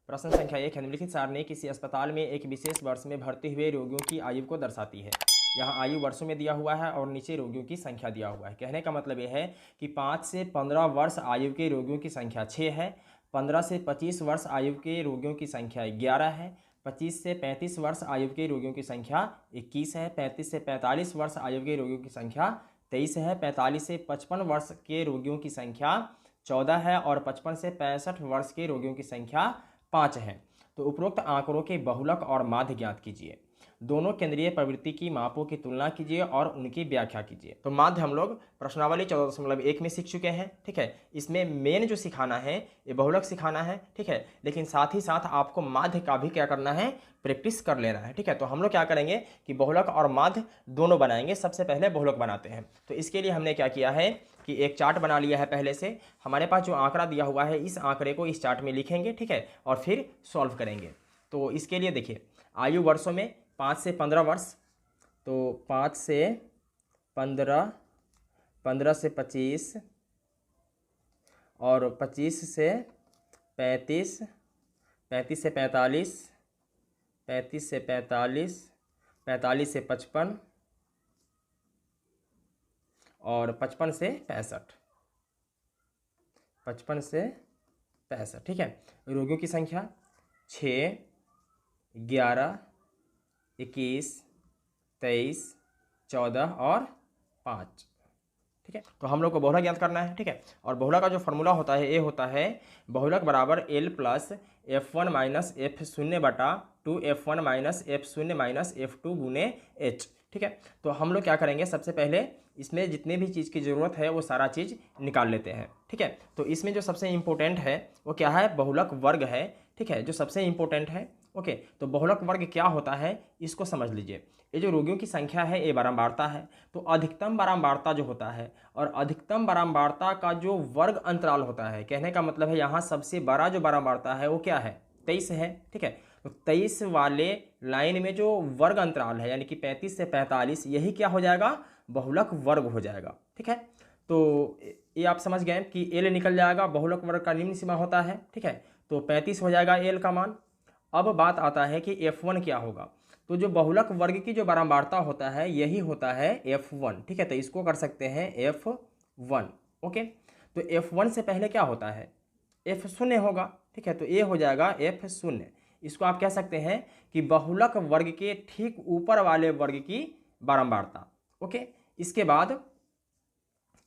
प्रश्न संख्या 1 है, निम्नलिखित सारणी किसी अस्पताल में एक विशेष वर्ष में भर्ती हुए रोगियों की आयु को दर्शाती है। यहाँ आयु वर्षों में दिया हुआ है और नीचे रोगियों की संख्या दिया हुआ है। कहने का मतलब यह है कि 5 से 15 वर्ष आयु के रोगियों की संख्या 6 है, 15 से 25 वर्ष आयु के रोगियों की संख्या 11 है, 25 से 35 वर्ष आयु के रोगियों की संख्या 21 है, 35 से 45 वर्ष आयु के रोगियों की संख्या 23 है, 45 से 55 वर्ष के रोगियों की संख्या 14 है और 55 से 65 वर्ष के रोगियों की संख्या 5 है। तो उपरोक्त आंकड़ों के बहुलक और माध्य ज्ञात कीजिए। दोनों केंद्रीय प्रवृत्ति की मापों की तुलना कीजिए और उनकी व्याख्या कीजिए। तो माध्य हम लोग प्रश्नावली 14.1 में सीख चुके हैं, ठीक है। इसमें मेन जो सिखाना है ये बहुलक सिखाना है, ठीक है, लेकिन साथ ही साथ आपको माध्य का भी क्या करना है, प्रैक्टिस कर लेना है, ठीक है। तो हम लोग क्या करेंगे कि बहुलक और माध्य दोनों बनाएंगे। सबसे पहले बहुलक बनाते हैं। तो इसके लिए हमने क्या किया है कि एक चार्ट बना लिया है पहले से। हमारे पास जो आंकड़ा दिया हुआ है इस आंकड़े को इस चार्ट में लिखेंगे, ठीक है, और फिर सॉल्व करेंगे। तो इसके लिए देखिए, आयु वर्षों में 5 से 15 वर्ष, तो 5 से 15, 15 से 25 और 25 से 35, 35 से 45, 35 से 45, 45 से 55 और 55 से 65, 55 से 65, ठीक है। रोगियों की संख्या 6, 11, 21, 23, 14 और 5, ठीक है। तो हम लोग को बहुलक ज्ञात करना है, ठीक है। और बहुलक का जो फॉर्मूला होता है ये होता है बहुलक बराबर L plus F1 minus F0 बटा 2F1 minus F0 minus F2 गुने H, ठीक है। तो हम लोग क्या करेंगे, सबसे पहले इसमें जितने भी चीज़ की ज़रूरत है वो सारा चीज़ निकाल लेते हैं, ठीक है। तो इसमें जो सबसे इम्पोर्टेंट है वो क्या है, बहुलक वर्ग है, ठीक है, जो सबसे इम्पोर्टेंट है। ओके, तो बहुलक वर्ग क्या होता है इसको समझ लीजिए। ये जो रोगियों की संख्या है ये बारंबारता है, तो अधिकतम बारंबारता जो होता है और अधिकतम बारंबारता का जो वर्ग अंतराल होता है, कहने का मतलब है यहाँ सबसे बड़ा जो बारंबारता है वो क्या है, 23 है, ठीक है। तो 23 वाले लाइन में जो वर्ग अंतराल है यानी कि 35 से 45, यही क्या हो जाएगा, बहुलक वर्ग हो जाएगा, ठीक है। तो ये आप समझ गए कि एल निकल जाएगा, बहुलक वर्ग का निम्न सीमा होता है, ठीक है। तो 35 हो जाएगा एल का मान। अब बात आता है कि F1 क्या होगा। तो जो बहुलक वर्ग की जो बारंबारता होता है यही होता है F1, ठीक है। तो इसको कर सकते हैं F1, ओके। तो F1 से पहले क्या होता है, F0 होगा, ठीक है। तो ये हो जाएगा F0। इसको आप कह सकते हैं कि बहुलक वर्ग के ठीक ऊपर वाले वर्ग की बारंबारता, ओके। इसके बाद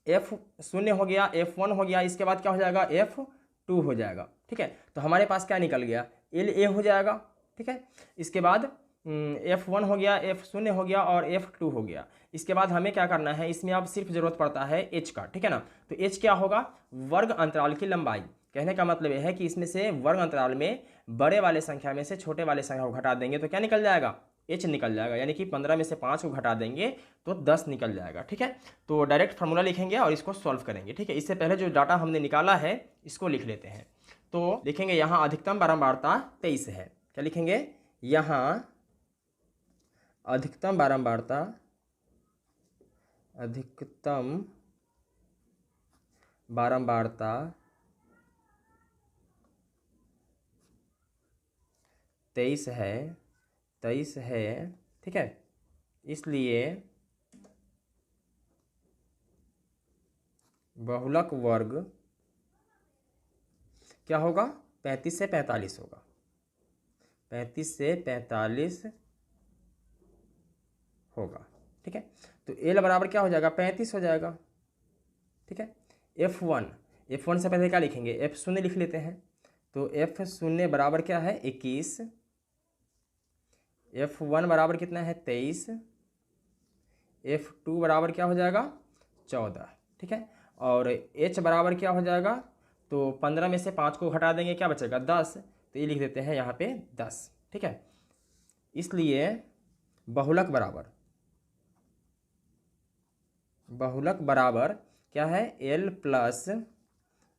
F0 हो गया, F1 हो गया, इसके बाद क्या हो जाएगा, F2 हो जाएगा, ठीक है। तो हमारे पास क्या निकल गया, LA हो जाएगा, ठीक है। इसके बाद F1 हो गया, F0 हो गया और F2 हो गया। इसके बाद हमें क्या करना है, इसमें अब सिर्फ जरूरत पड़ता है H का, ठीक है ना। तो H क्या होगा, वर्ग अंतराल की लंबाई। कहने का मतलब यह है कि इसमें से वर्ग अंतराल में बड़े वाले संख्या में से छोटे वाले संख्या को घटा देंगे तो क्या निकल जाएगा, H निकल जाएगा। यानी कि 15 में से 5 को घटा देंगे तो 10 निकल जाएगा, ठीक है। तो डायरेक्ट फार्मूला लिखेंगे और इसको सॉल्व करेंगे, ठीक है। इससे पहले जो डाटा हमने निकाला है इसको लिख लेते हैं। तो लिखेंगे यहाँ अधिकतम बारंबारता 23 है। क्या लिखेंगे, यहाँ अधिकतम बारंबारता, अधिकतम बारंबारता 23 है, 23 है, ठीक है। इसलिए बहुलक वर्ग क्या होगा, 35 से 45 होगा, 35 से 45 होगा, ठीक है। तो एल बराबर क्या हो जाएगा, 35 हो जाएगा, ठीक है। F1 से पहले क्या लिखेंगे, F0 लिख लेते हैं। तो F0 बराबर क्या है, 21, F1 बराबर कितना है, 23, F2 बराबर क्या हो जाएगा, 14, ठीक है। और H बराबर क्या हो जाएगा, तो 15 में से 5 को घटा देंगे क्या बचेगा, 10। तो ये लिख देते हैं यहाँ पे 10, ठीक है। इसलिए बहुलक बराबर क्या है, L plus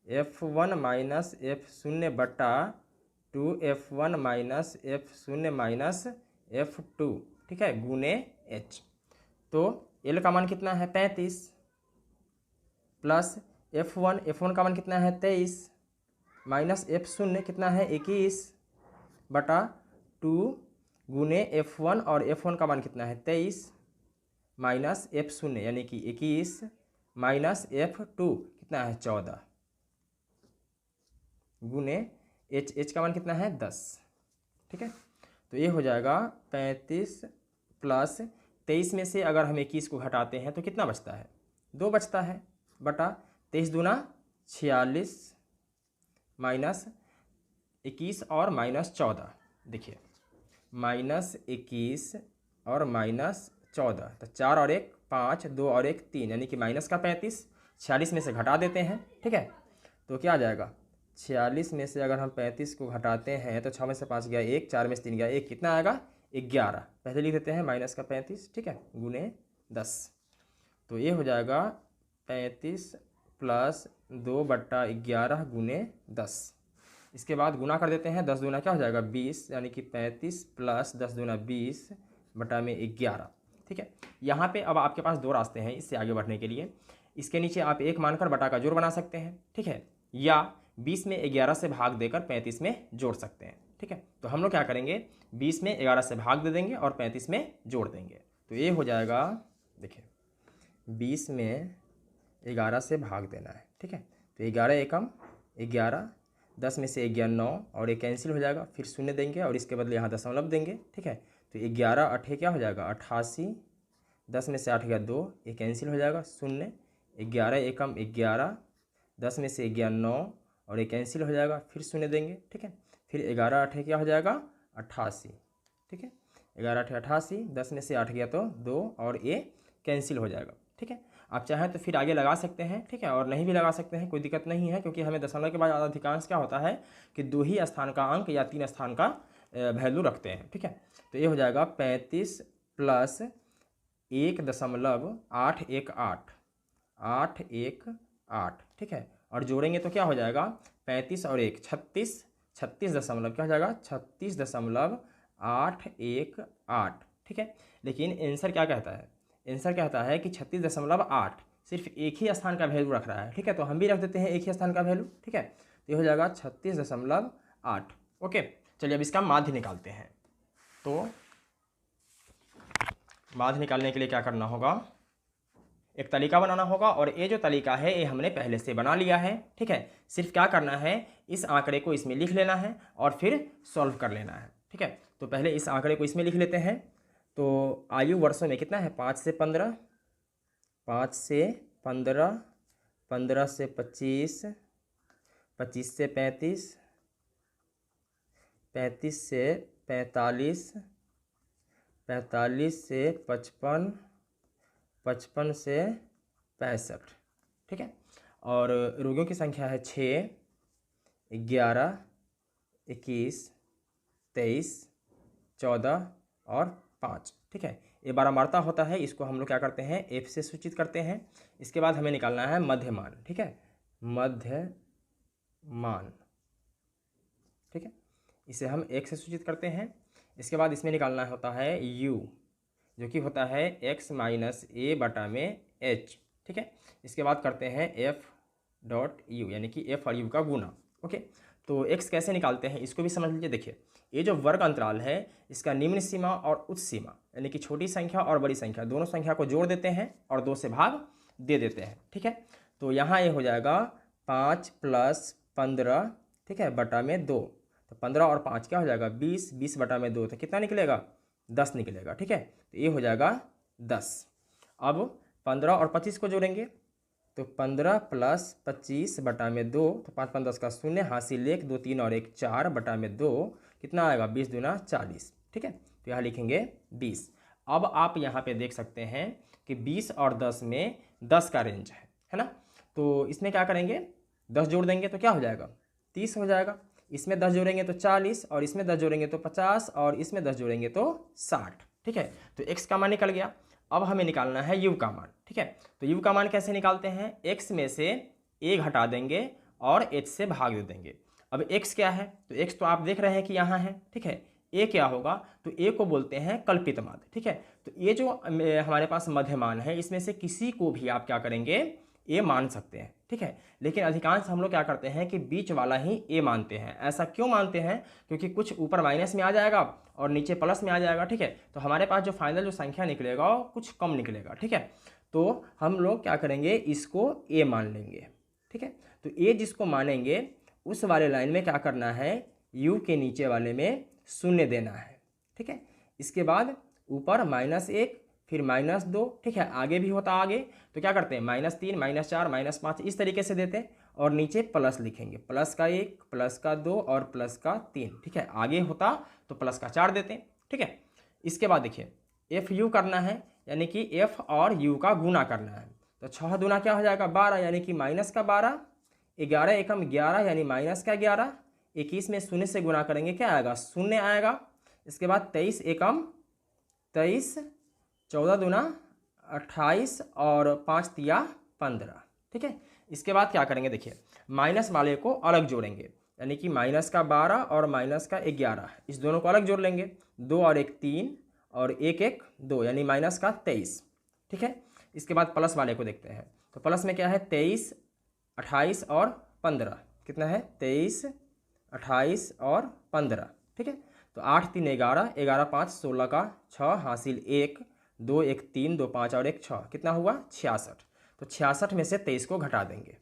F1 minus F0 बटा 2F1 minus F0 minus F2, ठीक है, गुने H। तो L का मान कितना है, 35, प्लस F1 का मान कितना है, 23, माइनस F0 कितना है, 21, बटा 2 गुने F1, और F1 का मान कितना है 23 माइनस F0 यानी कि 21 माइनस F2 कितना है 14 गुने H का मान कितना है 10। ठीक है, तो ये हो जाएगा 35 प्लस 23 में से अगर हम 21 को घटाते हैं तो कितना बचता है 2 बचता है, बटा 23 दूना 46 माइनस 21 और माइनस 14। देखिए -21 और -14, तो 4 और 1 5, 2 और 1 3, यानी कि माइनस का 35, 46 में से घटा देते हैं। ठीक है, तो क्या आ जाएगा 46 में से अगर हम 35 को घटाते हैं तो 6 में से 5 गया 1, 4 में से 3 गया 1, कितना आएगा 11। पहले लिख देते हैं माइनस का 35, ठीक है, गुने 10। तो ये हो जाएगा 35 प्लस 2/11 गुने 10। इसके बाद गुना कर देते हैं, 10 दूना क्या हो जाएगा 20, यानी कि 35 प्लस 10 दूना 20 बटा में 11। ठीक है, यहाँ पे अब आपके पास 2 रास्ते हैं इससे आगे बढ़ने के लिए। इसके नीचे आप 1 मानकर बटा का जोड़ बना सकते हैं, ठीक है, या 20 में 11 से भाग देकर 35 में जोड़ सकते हैं। ठीक है, तो हम लोग क्या करेंगे 20 में 11 से भाग दे देंगे और 35 में जोड़ देंगे। तो ये हो जाएगा, देखिए 20 में 11 से भाग देना है। ठीक है, तो 11 एकम 11, 10 में से 11 9 और ये कैंसिल हो जाएगा, फिर शून्य देंगे और इसके बदले यहाँ दशमलव देंगे। ठीक है, तो 11 8 क्या हो जाएगा 88, 10 में से 8 गया 2, ये कैंसिल हो जाएगा, शून्य, 11 एकम 11, 10 में से 11 9 और ये कैंसिल हो जाएगा, फिर शून्य देंगे। ठीक है, फिर 11 8 क्या हो जाएगा 88। ठीक है, 11 8 88, 10 में से 8 गया तो 2 और ये कैंसिल हो जाएगा। ठीक है, आप चाहें तो फिर आगे लगा सकते हैं, ठीक है, और नहीं भी लगा सकते हैं, कोई दिक्कत नहीं है, क्योंकि हमें दशमलव के बाद अधिकांश क्या होता है कि 2 ही स्थान का अंक या 3 स्थान का वैल्यू रखते हैं। ठीक है, तो ये हो जाएगा 35 प्लस 1.818। ठीक है, और जोड़ेंगे तो क्या हो जाएगा 35 और 1 36, 36 दशमलव क्या हो जाएगा 36.818। ठीक है, लेकिन आंसर क्या कहता है, आंसर कहता है कि 36.8 सिर्फ एक ही स्थान का वैल्यू रख रहा है। ठीक है, तो हम भी रख देते हैं एक ही स्थान का वैल्यू। ठीक है, तो ये हो जाएगा 36.8। ओके, चलिए अब इसका माध्य निकालते हैं। तो माध्य निकालने के लिए क्या करना होगा, एक तरीका बनाना होगा, और ये जो तरीका है ये हमने पहले से बना लिया है। ठीक है, सिर्फ क्या करना है इस आंकड़े को इसमें लिख लेना है और फिर सॉल्व कर लेना है। ठीक है, तो पहले इस आंकड़े को इसमें लिख लेते हैं। तो आयु वर्षों में कितना है 5 से 15, 5 से 15, 15 से 25, 25 से 35, 35 से 45, 45 से 55, 55 से 65। ठीक है, और रोगियों की संख्या है 6, 11, 21, 23, 14 और 5। ठीक है, ये 12 मार्ता होता है, इसको हम लोग क्या करते हैं F से सूचित करते हैं। इसके बाद हमें निकालना है मध्यमान। ठीक है, मध्यमान। ठीक है, इसे हम 1 से सूचित करते हैं। इसके बाद इसमें निकालना होता है U, जो कि होता है x माइनस a बटा में h। ठीक है, इसके बाद करते हैं F.U, यानी कि F और U का गुना। ओके, तो x कैसे निकालते हैं इसको भी समझ लीजिए। देखिए ये जो वर्ग अंतराल है इसका निम्न सीमा और उच्च सीमा, यानी कि छोटी संख्या और बड़ी संख्या दोनों संख्या को जोड़ देते हैं और 2 से भाग दे देते हैं। ठीक है, तो यहाँ ये हो जाएगा 5 प्लस 15, ठीक है, बटा में 2, तो 15 और 5 क्या हो जाएगा 20, 20 बटा में 2, तो कितना निकलेगा 10 निकलेगा। ठीक है, तो ये हो जाएगा 10। अब 15 और 25 को जोड़ेंगे तो 15 प्लस 25 बटा में 2, तो 5 5 10 का शून्य, हासिल 1, 2 3 और 1 4 बटा में 2, कितना आएगा 20 दूना 40। ठीक है, तो यहाँ लिखेंगे 20। अब आप यहाँ पे देख सकते हैं कि 20 और 10 में 10 का रेंज है ना, तो इसमें क्या करेंगे 10 जोड़ देंगे तो क्या हो जाएगा 30 हो जाएगा, इसमें 10 जोड़ेंगे तो 40, और इसमें 10 जोड़ेंगे तो 50, और इसमें 10 जोड़ेंगे तो 60। ठीक है, तो x का मान निकल गया। अब हमें निकालना है u का मान। ठीक है, तो u का मान कैसे निकालते हैं, x में से a घटा देंगे और h से भाग दे देंगे। अब x क्या है, तो x तो आप देख रहे हैं कि यहाँ है। ठीक है, a क्या होगा, तो a को बोलते हैं कल्पित माध्य। ठीक है, तो ये जो हमारे पास मध्यमान है इसमें से किसी को भी आप क्या करेंगे a मान सकते हैं। ठीक ठीक है। लेकिन अधिकांश हम लोग क्या करते हैं कि बीच वाला ही ए मानते हैं। ऐसा क्यों मानते हैं? क्योंकि कुछ ऊपर माइनस में आ जाएगा और नीचे प्लस में आ जाएगा, ठीक है। तो हमारे पास जो फाइनल जो संख्या निकलेगा वो कुछ कम निकलेगा, ठीक है। तो हम लोग क्या करेंगे, इसको ए मान लेंगे, ठीक है। तो ए जिसको मानेंगे उस वाले लाइन में क्या करना है, यू के नीचे वाले में शून्य देना है, ठीक है। इसके बाद ऊपर -1 फिर -2, ठीक है। आगे भी होता आगे, तो क्या करते हैं -3 -4 -5 इस तरीके से देते हैं और नीचे प्लस लिखेंगे, +1 +2 और +3, ठीक है। आगे होता तो +4 देते हैं, ठीक है। इसके बाद देखिए एफ यू करना है, यानी कि एफ और यू का गुना करना है। तो 6 दूना क्या हो जाएगा 12, यानी कि -12, 11 एकम 11 यानी -11, 21 में शून्य से गुना करेंगे क्या आएगा, शून्य आएगा। इसके बाद 23 एकम 23, 14 दूना 28 और 5 तिया 15, ठीक है। इसके बाद क्या करेंगे, देखिए माइनस वाले को अलग जोड़ेंगे, यानी कि -12 और -11 इस दोनों को अलग जोड़ लेंगे। 2 और 1 3 और 1 1 2 यानी -23, ठीक है। इसके बाद प्लस वाले को देखते हैं, तो प्लस में क्या है 23 28 और 15, कितना है 23 28 और 15, ठीक है। तो 8 3 11, 11 5 16 का 6 हासिल 1, 2 1 3 2 5 और 1 6, कितना हुआ 66। तो 66 में से 23 को घटा देंगे,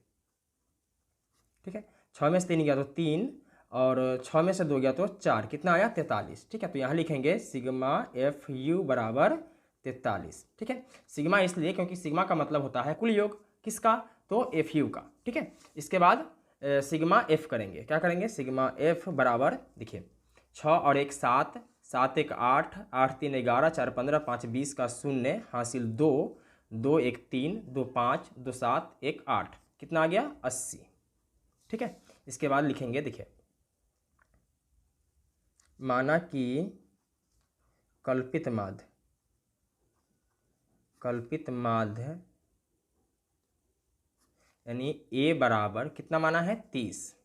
ठीक है। 6 में से 3 गया तो 3 और 6 में से 2 गया तो 4, कितना आया 43, ठीक है। तो यहाँ लिखेंगे सिग्मा एफ यू बराबर 43, ठीक है। सिग्मा इसलिए क्योंकि सिग्मा का मतलब होता है कुल योग, किसका, तो एफ यू का, ठीक है। इसके बाद सिग्मा एफ करेंगे, क्या करेंगे, सिग्मा एफ बराबर देखिए 6 और 1 7, 7 1 8, 8 3 11, 4 15, 5 20 का 0 हासिल 2, 2 1 3 2 5 2 7 1 8, कितना आ गया 80, ठीक है। इसके बाद लिखेंगे देखिए माना कि कल्पित माध्य यानी ए बराबर कितना माना है 30,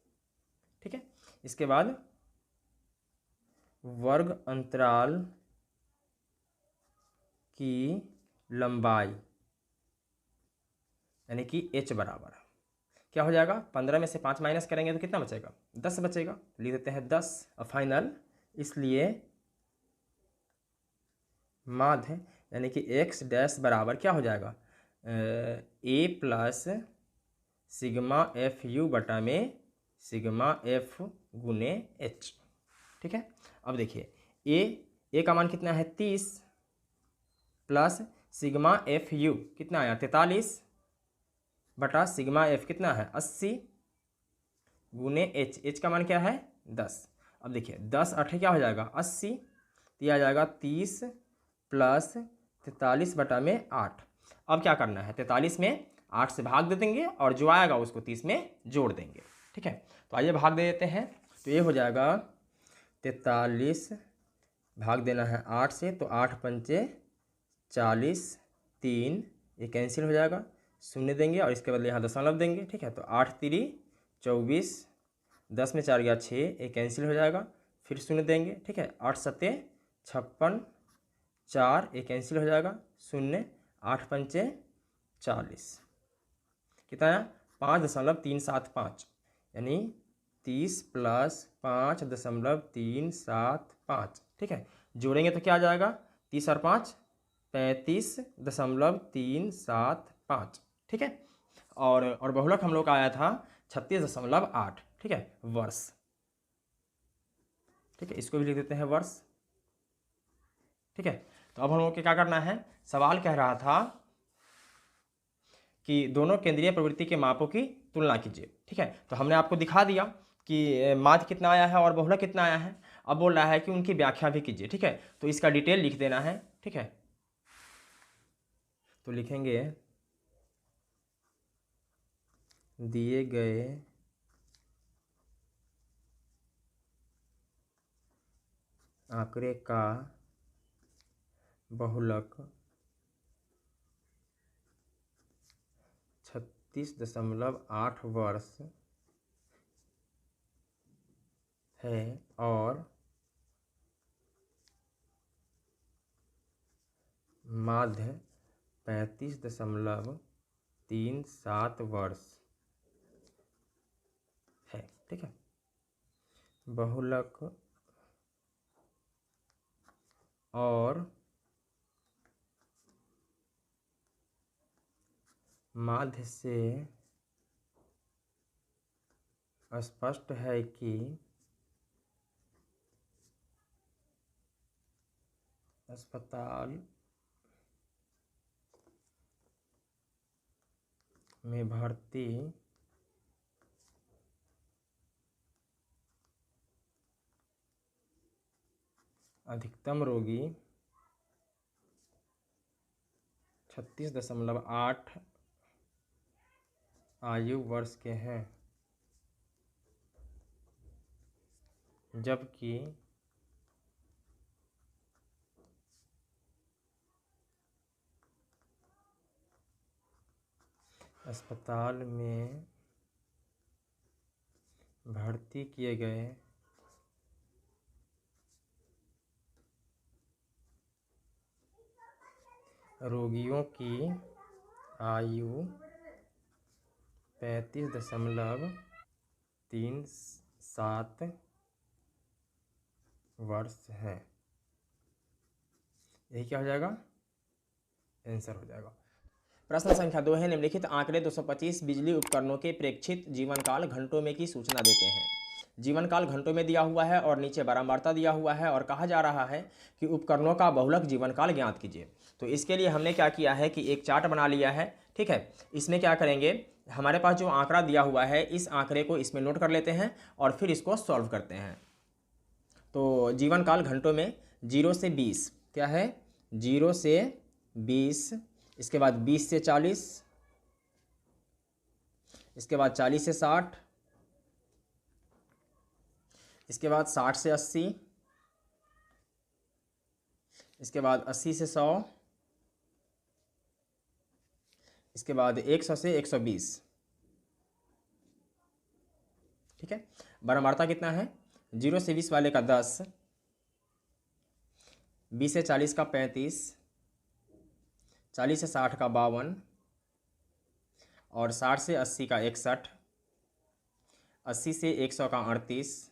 ठीक है। इसके बाद वर्ग अंतराल की लंबाई यानी कि h बराबर क्या हो जाएगा, 15 में से 5 माइनस करेंगे तो कितना बचेगा 10 बचेगा, लिख देते हैं 10 और फाइनल। इसलिए माध्य यानी कि x डैश बराबर क्या हो जाएगा a plus sigma F you बटा में सिग्मा एफ गुने h, ठीक है। अब देखिए ए का मान कितना है 30 प्लस सिग्मा एफ यू कितना आया 43 बटा सिग्मा एफ कितना है 80 गुने एच का मान क्या है 10। अब देखिए 10 8 क्या हो जाएगा 80, तो आ जाएगा 30 प्लस 43 बटा में 8। अब क्या करना है 43 में 8 से भाग दे देंगे और जो आएगा उसको 30 में जोड़ देंगे, ठीक है। तो आइए भाग दे देते हैं, तो ये हो जाएगा 43 भाग देना है 8 से, तो 8 पंचे 40, 3 ये कैंसिल हो जाएगा, शून्य देंगे और इसके बदले यहाँ दशमलव देंगे, ठीक है। तो 8 3 24, 10 में 4 गया 6 ये कैंसिल हो जाएगा, फिर शून्य देंगे, ठीक है। 8 7 56, 4 ये कैंसिल हो जाएगा, शून्य, 8 पंचे 40, कितना आया 5.375 यानी 30 प्लस 5.375, ठीक है। जोड़ेंगे तो क्या आ जाएगा 30 और 5 35.375, ठीक है। और बहुलक हम लोग का आया था 36.8, ठीक है, वर्ष, ठीक है। इसको भी लिख देते हैं वर्ष, ठीक है। तो अब हम लोग को क्या करना है, सवाल कह रहा था कि दोनों केंद्रीय प्रवृत्ति के मापों की तुलना कीजिए, ठीक है। तो हमने आपको दिखा दिया कि माध्य कितना आया है और बहुलक कितना आया है। अब बोल रहा है कि उनकी व्याख्या भी कीजिए, ठीक है। तो इसका डिटेल लिख देना है, ठीक है। तो लिखेंगे दिए गए आंकड़े का बहुलक 36.8 वर्ष है और माध्य 35.37 वर्ष ठीक है। बहुलक और माध्य से स्पष्ट है कि अस्पताल में भर्ती अधिकतम रोगी 36.8 आयु वर्ष के हैं, जबकि अस्पताल में भर्ती किए गए रोगियों की आयु 35.37 वर्ष है। यही क्या हो जाएगा, आंसर हो जाएगा। प्रश्न संख्या 2 है, निम्नलिखित आंकड़े 225 बिजली उपकरणों के प्रेक्षित जीवनकाल घंटों में की सूचना देते हैं। जीवन काल घंटों में दिया हुआ है और नीचे बारंबारता दिया हुआ है और कहा जा रहा है कि उपकरणों का बहुलक जीवन काल ज्ञात कीजिए। तो इसके लिए हमने क्या किया है कि एक चार्ट बना लिया है, ठीक है। इसमें क्या करेंगे, हमारे पास जो आंकड़ा दिया हुआ है इस आंकड़े को इसमें नोट कर लेते हैं और फिर इसको सॉल्व करते हैं। तो जीवन काल घंटों में 0 से 20 क्या है, 0 से 20, इसके बाद 20 से 40, इसके बाद 40 से 60, इसके बाद 60 से 80, इसके बाद 80 से 100, इसके बाद 100 से 120, ठीक है। बारंबारता कितना है, 0 से 20 वाले का 10, 20 से 40 का 35, 40 से 60 का 52 और 60 से 80 का 61, 80 से 100 का 38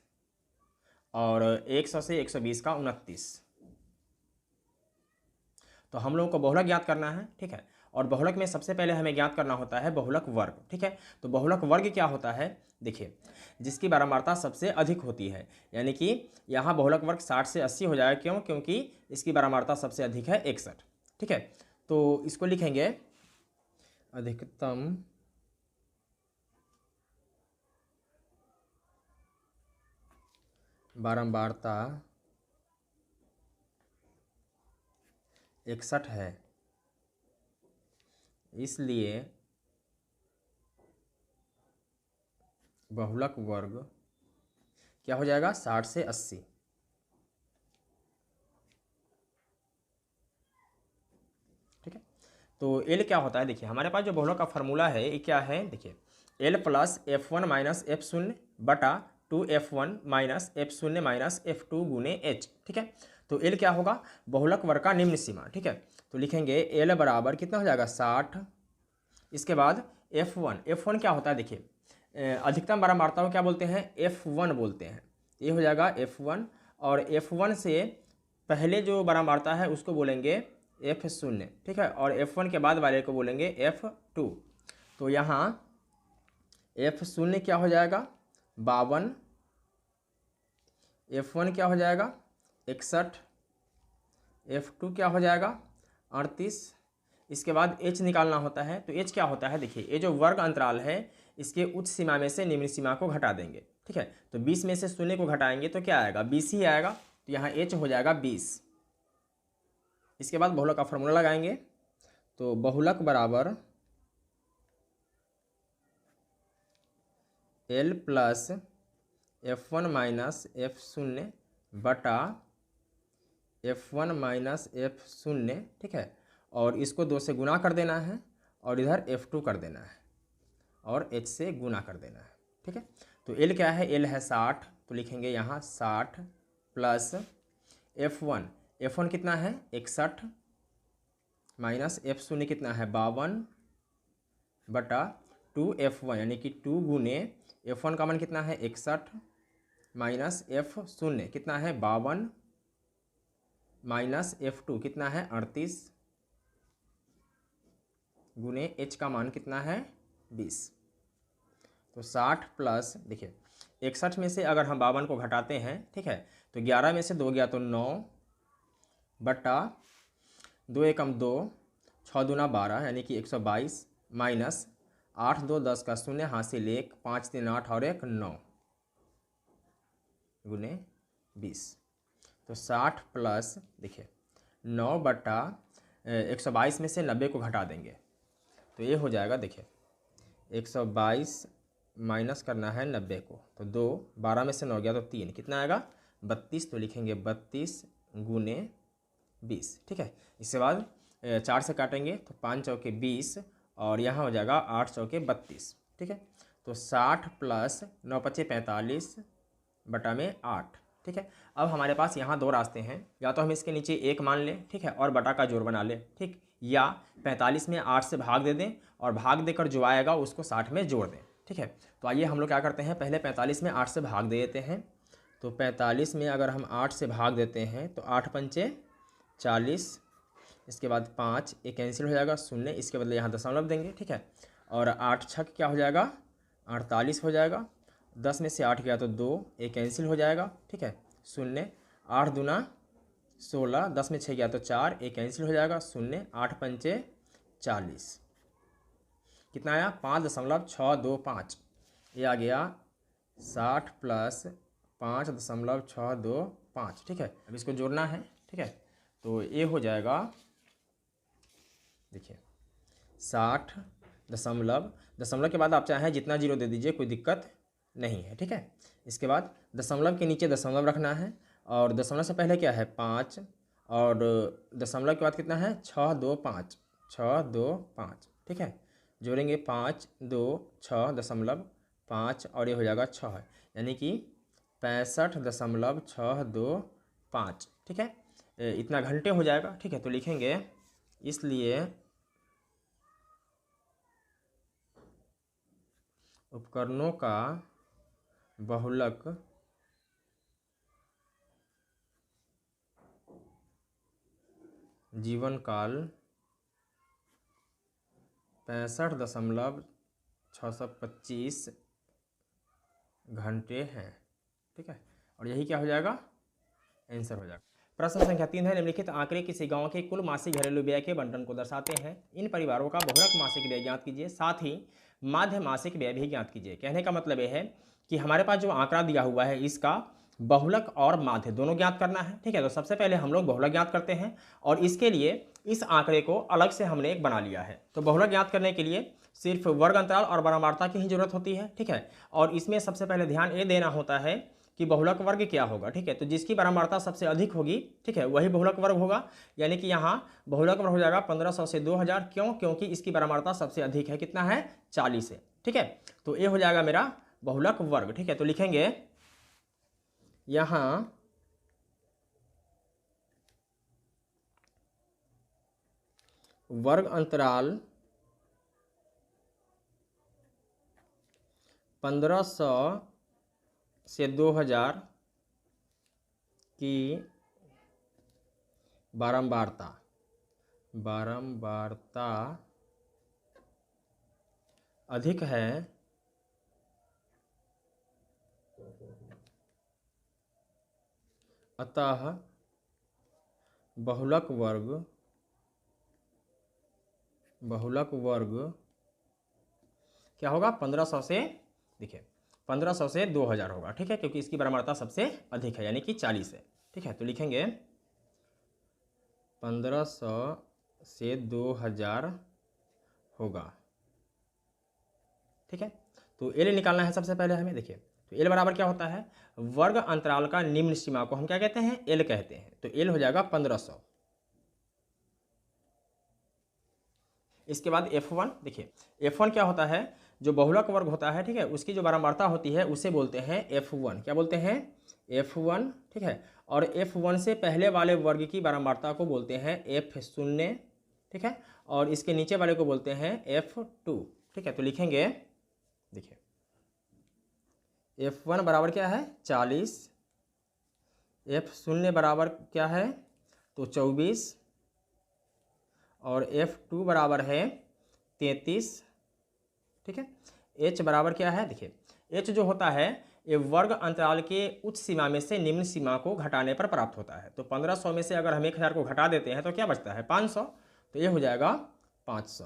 और 100 से 120 का 29। तो हम लोगों को बहुलक ज्ञात करना है, ठीक है। और बहुलक में सबसे पहले हमें ज्ञात करना होता है बहुलक वर्ग, ठीक है। तो बहुलक वर्ग क्या होता है, देखिए, जिसकी बारंबारता सबसे अधिक होती है, यानी कि यहाँ बहुलक वर्ग 60 से 80 हो जाएगा। क्यों, क्योंकि इसकी बारंबारता सबसे अधिक है 61, ठीक है। तो इसको लिखेंगे अधिकतम बारंबारता 61 है, इसलिए बहुलक वर्ग क्या हो जाएगा, 60 से 80, ठीक है। तो एल क्या होता है, देखिए हमारे पास जो बहुलक का फार्मूला है ये क्या है, देखिए L plus F1 minus F0 बटा 2F1 minus F0 minus F2 गुने H, ठीक है। तो एल क्या होगा, बहुलक वर्ग का निम्न सीमा, ठीक है। तो लिखेंगे एल बराबर कितना हो जाएगा 60, इसके बाद F1 क्या होता है, देखिए अधिकतम बारंबारता को क्या बोलते हैं, F1 बोलते हैं। ये हो जाएगा F1 और F1 से पहले जो बारंबारता है उसको बोलेंगे F0, ठीक है। और F1 के बाद वाले को बोलेंगे F2। तो यहाँ F0 क्या हो जाएगा 52, F1 क्या हो जाएगा 61, F2 क्या हो जाएगा 38। इसके बाद H निकालना होता है। तो H क्या होता है, देखिए ये जो वर्ग अंतराल है इसके उच्च सीमा में से निम्न सीमा को घटा देंगे, ठीक है। तो 20 में से 0 को घटाएंगे तो क्या आएगा, 20 ही आएगा। तो यहाँ H हो जाएगा 20। इसके बाद बहुलक का फॉर्मूला लगाएंगे। तो बहुलक बराबर L plus F1 minus F0 बटा F1 माइनस F0, ठीक है। और इसको 2 से गुना कर देना है और इधर F2 कर देना है और H से गुना कर देना है, ठीक है। तो L क्या है, L है 60, तो लिखेंगे यहाँ 60 प्लस F1 कितना है 61 माइनस F0 कितना है 52 बटा 2f1 यानी कि 2 गुने f1 का मान कितना है 61 माइनस f0 कितना है 52 माइनस f2 कितना है 38 गुने h का मान कितना है 20। तो 60 प्लस देखिए 61 में से अगर हम 52 को घटाते हैं, ठीक है, तो 11 में से 2 गया तो 9 बटा 2 एकम 2 6 दूना 12 यानी कि 122 माइनस 8 2 10 का 0 हासिल 1 5 3 8 और 1 9 गुने 20। तो 60 प्लस देखिए 9 बटा 122 में से 90 को घटा देंगे तो ये हो जाएगा देखिए 122 माइनस करना है 90 को, तो 2 12 में से 9 गया तो 3 कितना आएगा 32। तो लिखेंगे 32 गुने 20, ठीक है। इसके बाद 4 से काटेंगे तो 5 चौके 20 और यहाँ हो जाएगा 8 चौके 32, ठीक है। तो 60 प्लस 9 पचे 45 बटा में 8, ठीक है। अब हमारे पास यहाँ दो रास्ते हैं, या तो हम इसके नीचे 1 मान लें, ठीक है, और बटा का जोड़ बना लें, ठीक, या 45 में 8 से भाग दे दें और भाग देकर जो आएगा उसको 60 में जोड़ दें, ठीक है। तो आइए हम लोग क्या करते हैं, पहले 45 में 8 से भाग दे देते हैं। तो 45 में अगर हम 8 से भाग देते हैं तो 8 पंचे 40, इसके बाद 5 एक कैंसिल हो जाएगा 0, इसके बदले यहाँ दशमलव देंगे, ठीक है। और 8 छक क्या हो जाएगा 48 हो जाएगा, 10 में से 8 गया तो 2 एक कैंसिल हो जाएगा, ठीक है 0, 8 दूना 16, 10 में 6 गया तो 4 एक कैंसिल हो जाएगा 0, 8 पंचे 40 कितना आया 5.625, ये आ गया 60 प्लस 5.625, ठीक है। अब इसको जोड़ना है, ठीक है, तो ये हो जाएगा देखिए 60 दशमलव के बाद आप चाहें जितना जीरो दे दीजिए, कोई दिक्कत नहीं है, ठीक है। इसके बाद दशमलव के नीचे दशमलव रखना है और दशमलव से पहले क्या है 5 और दशमलव के बाद कितना है 625, ठीक है। जोड़ेंगे 5 2 6.5 और ये हो जाएगा 6, यानी कि 65.625, ठीक है, इतना घंटे हो जाएगा, ठीक है। तो लिखेंगे इसलिए उपकरणों का बहुलक जीवन काल 65.625 घंटे हैं, ठीक है। और यही क्या हो जाएगा आंसर हो जाएगा। प्रश्न संख्या 3 है, निम्नलिखित आंकड़े किसी गांव के कुल मासिक घरेलू व्यय के बंटन को दर्शाते हैं। इन परिवारों का बहुलक मासिक व्यय ज्ञात कीजिए, साथ ही माध्य मासिक व्यय भी ज्ञात कीजिए। कहने का मतलब यह है कि हमारे पास जो आंकड़ा दिया हुआ है इसका बहुलक और माध्य दोनों ज्ञात करना है, ठीक है। तो सबसे पहले हम लोग बहुलक ज्ञात करते हैं और इसके लिए इस आंकड़े को अलग से हमने एक बना लिया है। तो बहुलक ज्ञात करने के लिए सिर्फ वर्ग अंतराल और बारंबारता की ही जरूरत होती है, ठीक है। और इसमें सबसे पहले ध्यान ये देना होता है कि बहुलक वर्ग क्या होगा, ठीक है। तो जिसकी बारंबारता सबसे अधिक होगी, ठीक है, वही बहुलक वर्ग होगा। यानी कि यहाँ बहुलक वर्ग हो जाएगा 1500 से 2000, क्यों, क्योंकि इसकी बारंबारता सबसे अधिक है, कितना है 40 है, ठीक है। तो ये हो जाएगा मेरा बहुलक वर्ग, ठीक है। तो लिखेंगे यहाँ वर्ग अंतराल 1500 से 2000 की बारंबारता अधिक है, अतः बहुलक वर्ग क्या होगा 1500 से, देखिए 1500 से 2000 होगा, ठीक है, क्योंकि इसकी बारंबारता सबसे अधिक है यानी कि 40 है, ठीक है। तो लिखेंगे 1500 से 2000 होगा, ठीक है। तो एल निकालना है सबसे पहले हमें, देखिए तो एल बराबर क्या होता है, वर्ग अंतराल का निम्न सीमा को हम क्या कहते हैं, एल कहते हैं। तो एल हो जाएगा 1500। इसके बाद F1, देखिए F1 क्या होता है, जो बहुलक वर्ग होता है, ठीक है, उसकी जो बारंबारता होती है उसे बोलते हैं F1। क्या बोलते हैं F1, ठीक है। और F1 से पहले वाले वर्ग की बारंबारता को बोलते हैं F0, ठीक है, और इसके नीचे वाले को बोलते हैं F2, ठीक है। तो लिखेंगे, देखिए F1 बराबर क्या है 40, F0 बराबर क्या है तो 24 और F2 बराबर है 33, ठीक है। H बराबर क्या है, देखिए H जो होता है ये वर्ग अंतराल के उच्च सीमा में से निम्न सीमा को घटाने पर प्राप्त होता है। तो 1500 में से अगर हम 1000 को घटा देते हैं तो क्या बचता है 500, तो ये हो जाएगा 500,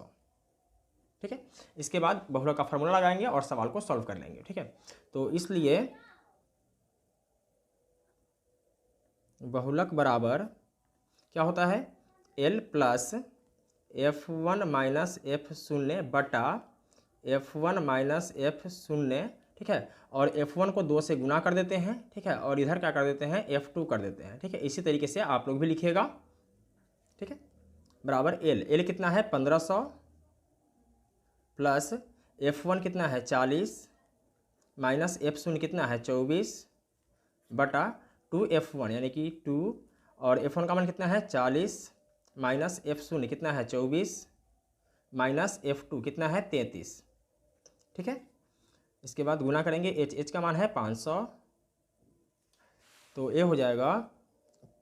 ठीक है। इसके बाद बहुलक का फॉर्मूला लगाएंगे और सवाल को सॉल्व कर लेंगे, ठीक है। तो इसलिए बहुलक बराबर क्या होता है L plus F1 minus F0 बटा F1 माइनस F0, ठीक है। और F1 को 2 से गुना कर देते हैं, ठीक है, और इधर क्या कर देते हैं F2 कर देते हैं, ठीक है। इसी तरीके से आप लोग भी लिखिएगा, ठीक है। बराबर L कितना है 1500 प्लस F1 कितना है 40 माइनस F0 कितना है 24 बटा 2F1 यानी कि 2 और F1 का मान कितना है 40 माइनस F0 कितना है 24 माइनस F2 कितना है 33, ठीक है। इसके बाद गुना करेंगे H का मान है 500, तो ये हो जाएगा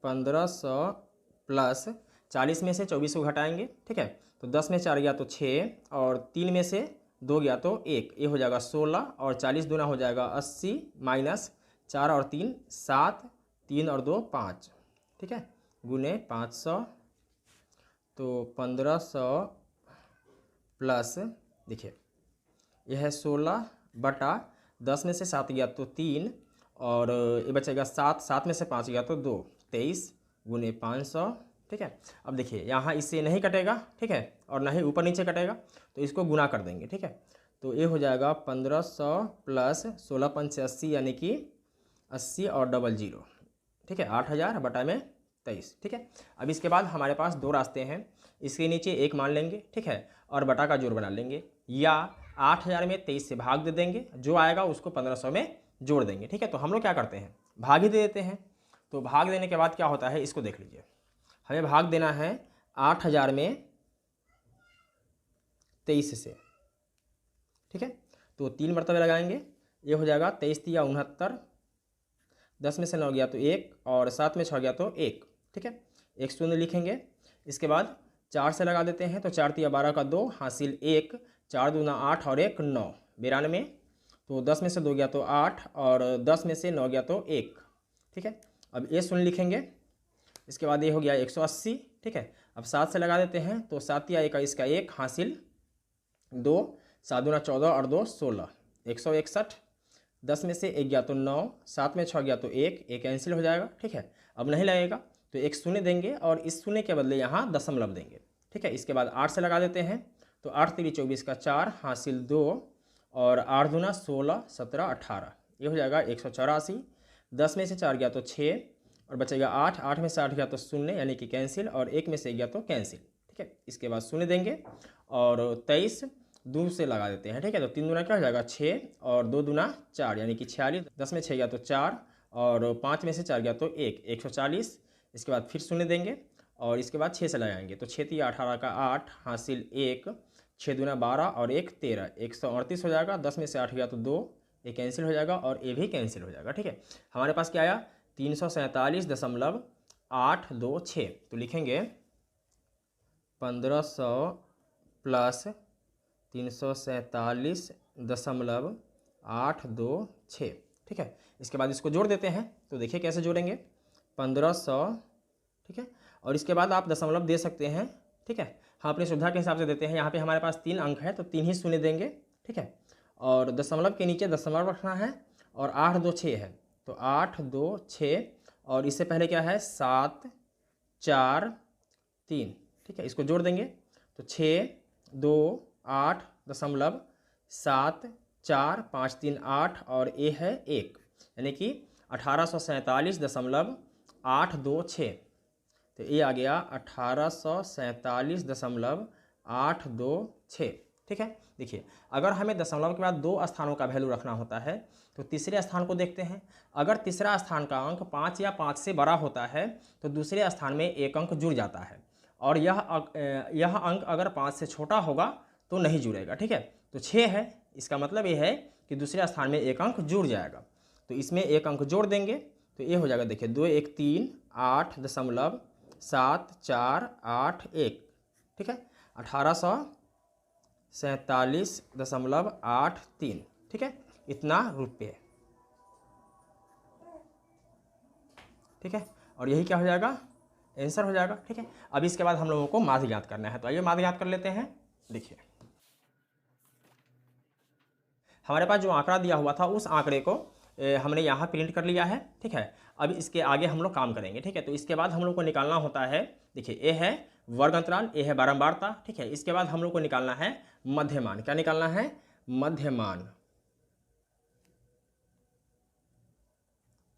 1500 प्लस 40 में से 24 को घटाएंगे, ठीक है। तो 10 में 4 गया तो 6 और 3 में से 2 गया तो 1, ये हो जाएगा 16 और 40 दूना हो जाएगा 80 माइनस 4 और 3 7, 3 और 2 5, ठीक है, गुने 500। तो 1500 प्लस देखिए यह है 16 बटा 10 में से 7 गया तो 3 और ये बचेगा 7 में से 5 गया तो 2, 23 गुने 500, ठीक है। अब देखिए यहाँ इससे नहीं कटेगा, ठीक है, और ना ही ऊपर नीचे कटेगा, तो इसको गुना कर देंगे, ठीक है। तो ये हो जाएगा 1500 प्लस 16 पंचे 80 यानी कि 80 और 00, ठीक है, 8000 बटा में 23, ठीक है। अब इसके बाद हमारे पास 2 रास्ते हैं, इसके नीचे 1 मान लेंगे, ठीक है, और बटा का जोड़ बना लेंगे, या 8000 में 23 से भाग दे देंगे, जो आएगा उसको 1500 में जोड़ देंगे, ठीक है। तो हम लोग क्या करते हैं भाग ही दे देते हैं। तो भाग देने के बाद क्या होता है इसको देख लीजिए, हमें भाग देना है 8000 में 23 से, ठीक है। तो 3 मरतबे लगाएंगे, ये हो जाएगा 23 या 69, 10 में से 9 गया तो 1 और 7 में 6 गया तो 1, ठीक है, 1 शून्य लिखेंगे। इसके बाद 4 से लगा देते हैं, तो 4 या 12 का 2 हासिल 1, 4 दूना 8 और 1 9, 92। तो 10 में से 2 गया तो 8 और 10 में से 9 गया तो 1, ठीक है। अब ये शून्य लिखेंगे, इसके बाद ये हो गया 180, ठीक है। अब 7 से लगा देते हैं, तो 7 या 21 का 1 हासिल 2, 7 दूना 14 और 2 16, 161। 10 में से 1 गया तो 9, 7 में 6 गया तो 1, ये कैंसिल हो जाएगा, ठीक है। अब नहीं लगेगा तो 1 शून्य देंगे और इस शून्य के बदले यहाँ दशमलव देंगे, ठीक है। इसके बाद 8 से लगा देते हैं, तो 8 3 24 का 4 हासिल 2 और 8 दूना 16 17 18, ये हो जाएगा 184। 10 में से 4 गया तो 6 और बचेगा 8, 8 में से 8 गया तो 0 यानी कि कैंसिल, और 1 में से गया तो कैंसिल, ठीक है। इसके बाद शून्य देंगे और 23 2 से लगा देते हैं, ठीक है। तो 3 दूना क्या हो जाएगा 6 और 2 दूना 4 यानी कि 46। 10 में 6 गया तो 4 और 5 में से 4 गया तो 1, 140। इसके बाद फिर शून्य देंगे और इसके बाद 6 से लगाएंगे, तो 6 या 18 का 8 हासिल 1, 6 दूना 12 और 1 13, 138 हो जाएगा। 10 में से 8 गया तो 2, ये कैंसिल हो जाएगा और ये भी कैंसिल हो जाएगा, ठीक है। हमारे पास क्या आया 347.826। तो लिखेंगे 1500 प्लस 347.826, ठीक है। इसके बाद इसको जोड़ देते हैं, तो देखिए कैसे जोड़ेंगे 1500, ठीक है, और इसके बाद आप दशमलव दे सकते हैं, ठीक है। हम अपनी सुविधा के हिसाब से देते हैं। यहाँ पे हमारे पास 3 अंक है तो 3 ही शून्य देंगे, ठीक है, और दशमलव के नीचे दशमलव रखना है और 8 2 6 है, तो 8 2 6 और इससे पहले क्या है 7 4 3, ठीक है। इसको जोड़ देंगे तो 6 2 8 दशमलव 7 4 5 3 8 और ये है 1 यानी कि 1847.826। तो ये आ गया 1847.826, ठीक है। देखिए अगर हमें दशमलव के बाद 2 स्थानों का वैल्यू रखना होता है तो तीसरे स्थान को देखते हैं। अगर तीसरा स्थान का अंक 5 या 5 से बड़ा होता है तो दूसरे स्थान में 1 अंक जुड़ जाता है, और यह अंक अगर 5 से छोटा होगा तो नहीं जुड़ेगा, ठीक है। तो 6 है, इसका मतलब ये है कि दूसरे स्थान में एक अंक जुड़ जाएगा। तो इसमें एक अंक जोड़ देंगे तो ये हो जाएगा, देखिए 2 1 3 8.748 ठीक है, 1847.83 ठीक है, इतना रुपये ठीक है। और यही क्या हो जाएगा, आंसर हो जाएगा ठीक है। अब इसके बाद हम लोगों को माध्य ज्ञात करना है, तो आइए माध्य ज्ञात कर लेते हैं। देखिए हमारे पास जो आंकड़ा दिया हुआ था उस आंकड़े को हमने यहाँ प्रिंट कर लिया है ठीक है। अब इसके आगे हम लोग काम करेंगे ठीक है। तो इसके बाद हम लोग को निकालना होता है, देखिए ए है वर्ग अंतराल, ए है बारंबारता ठीक है। इसके बाद हम लोग को निकालना है मध्यमान। क्या निकालना है, मध्यमान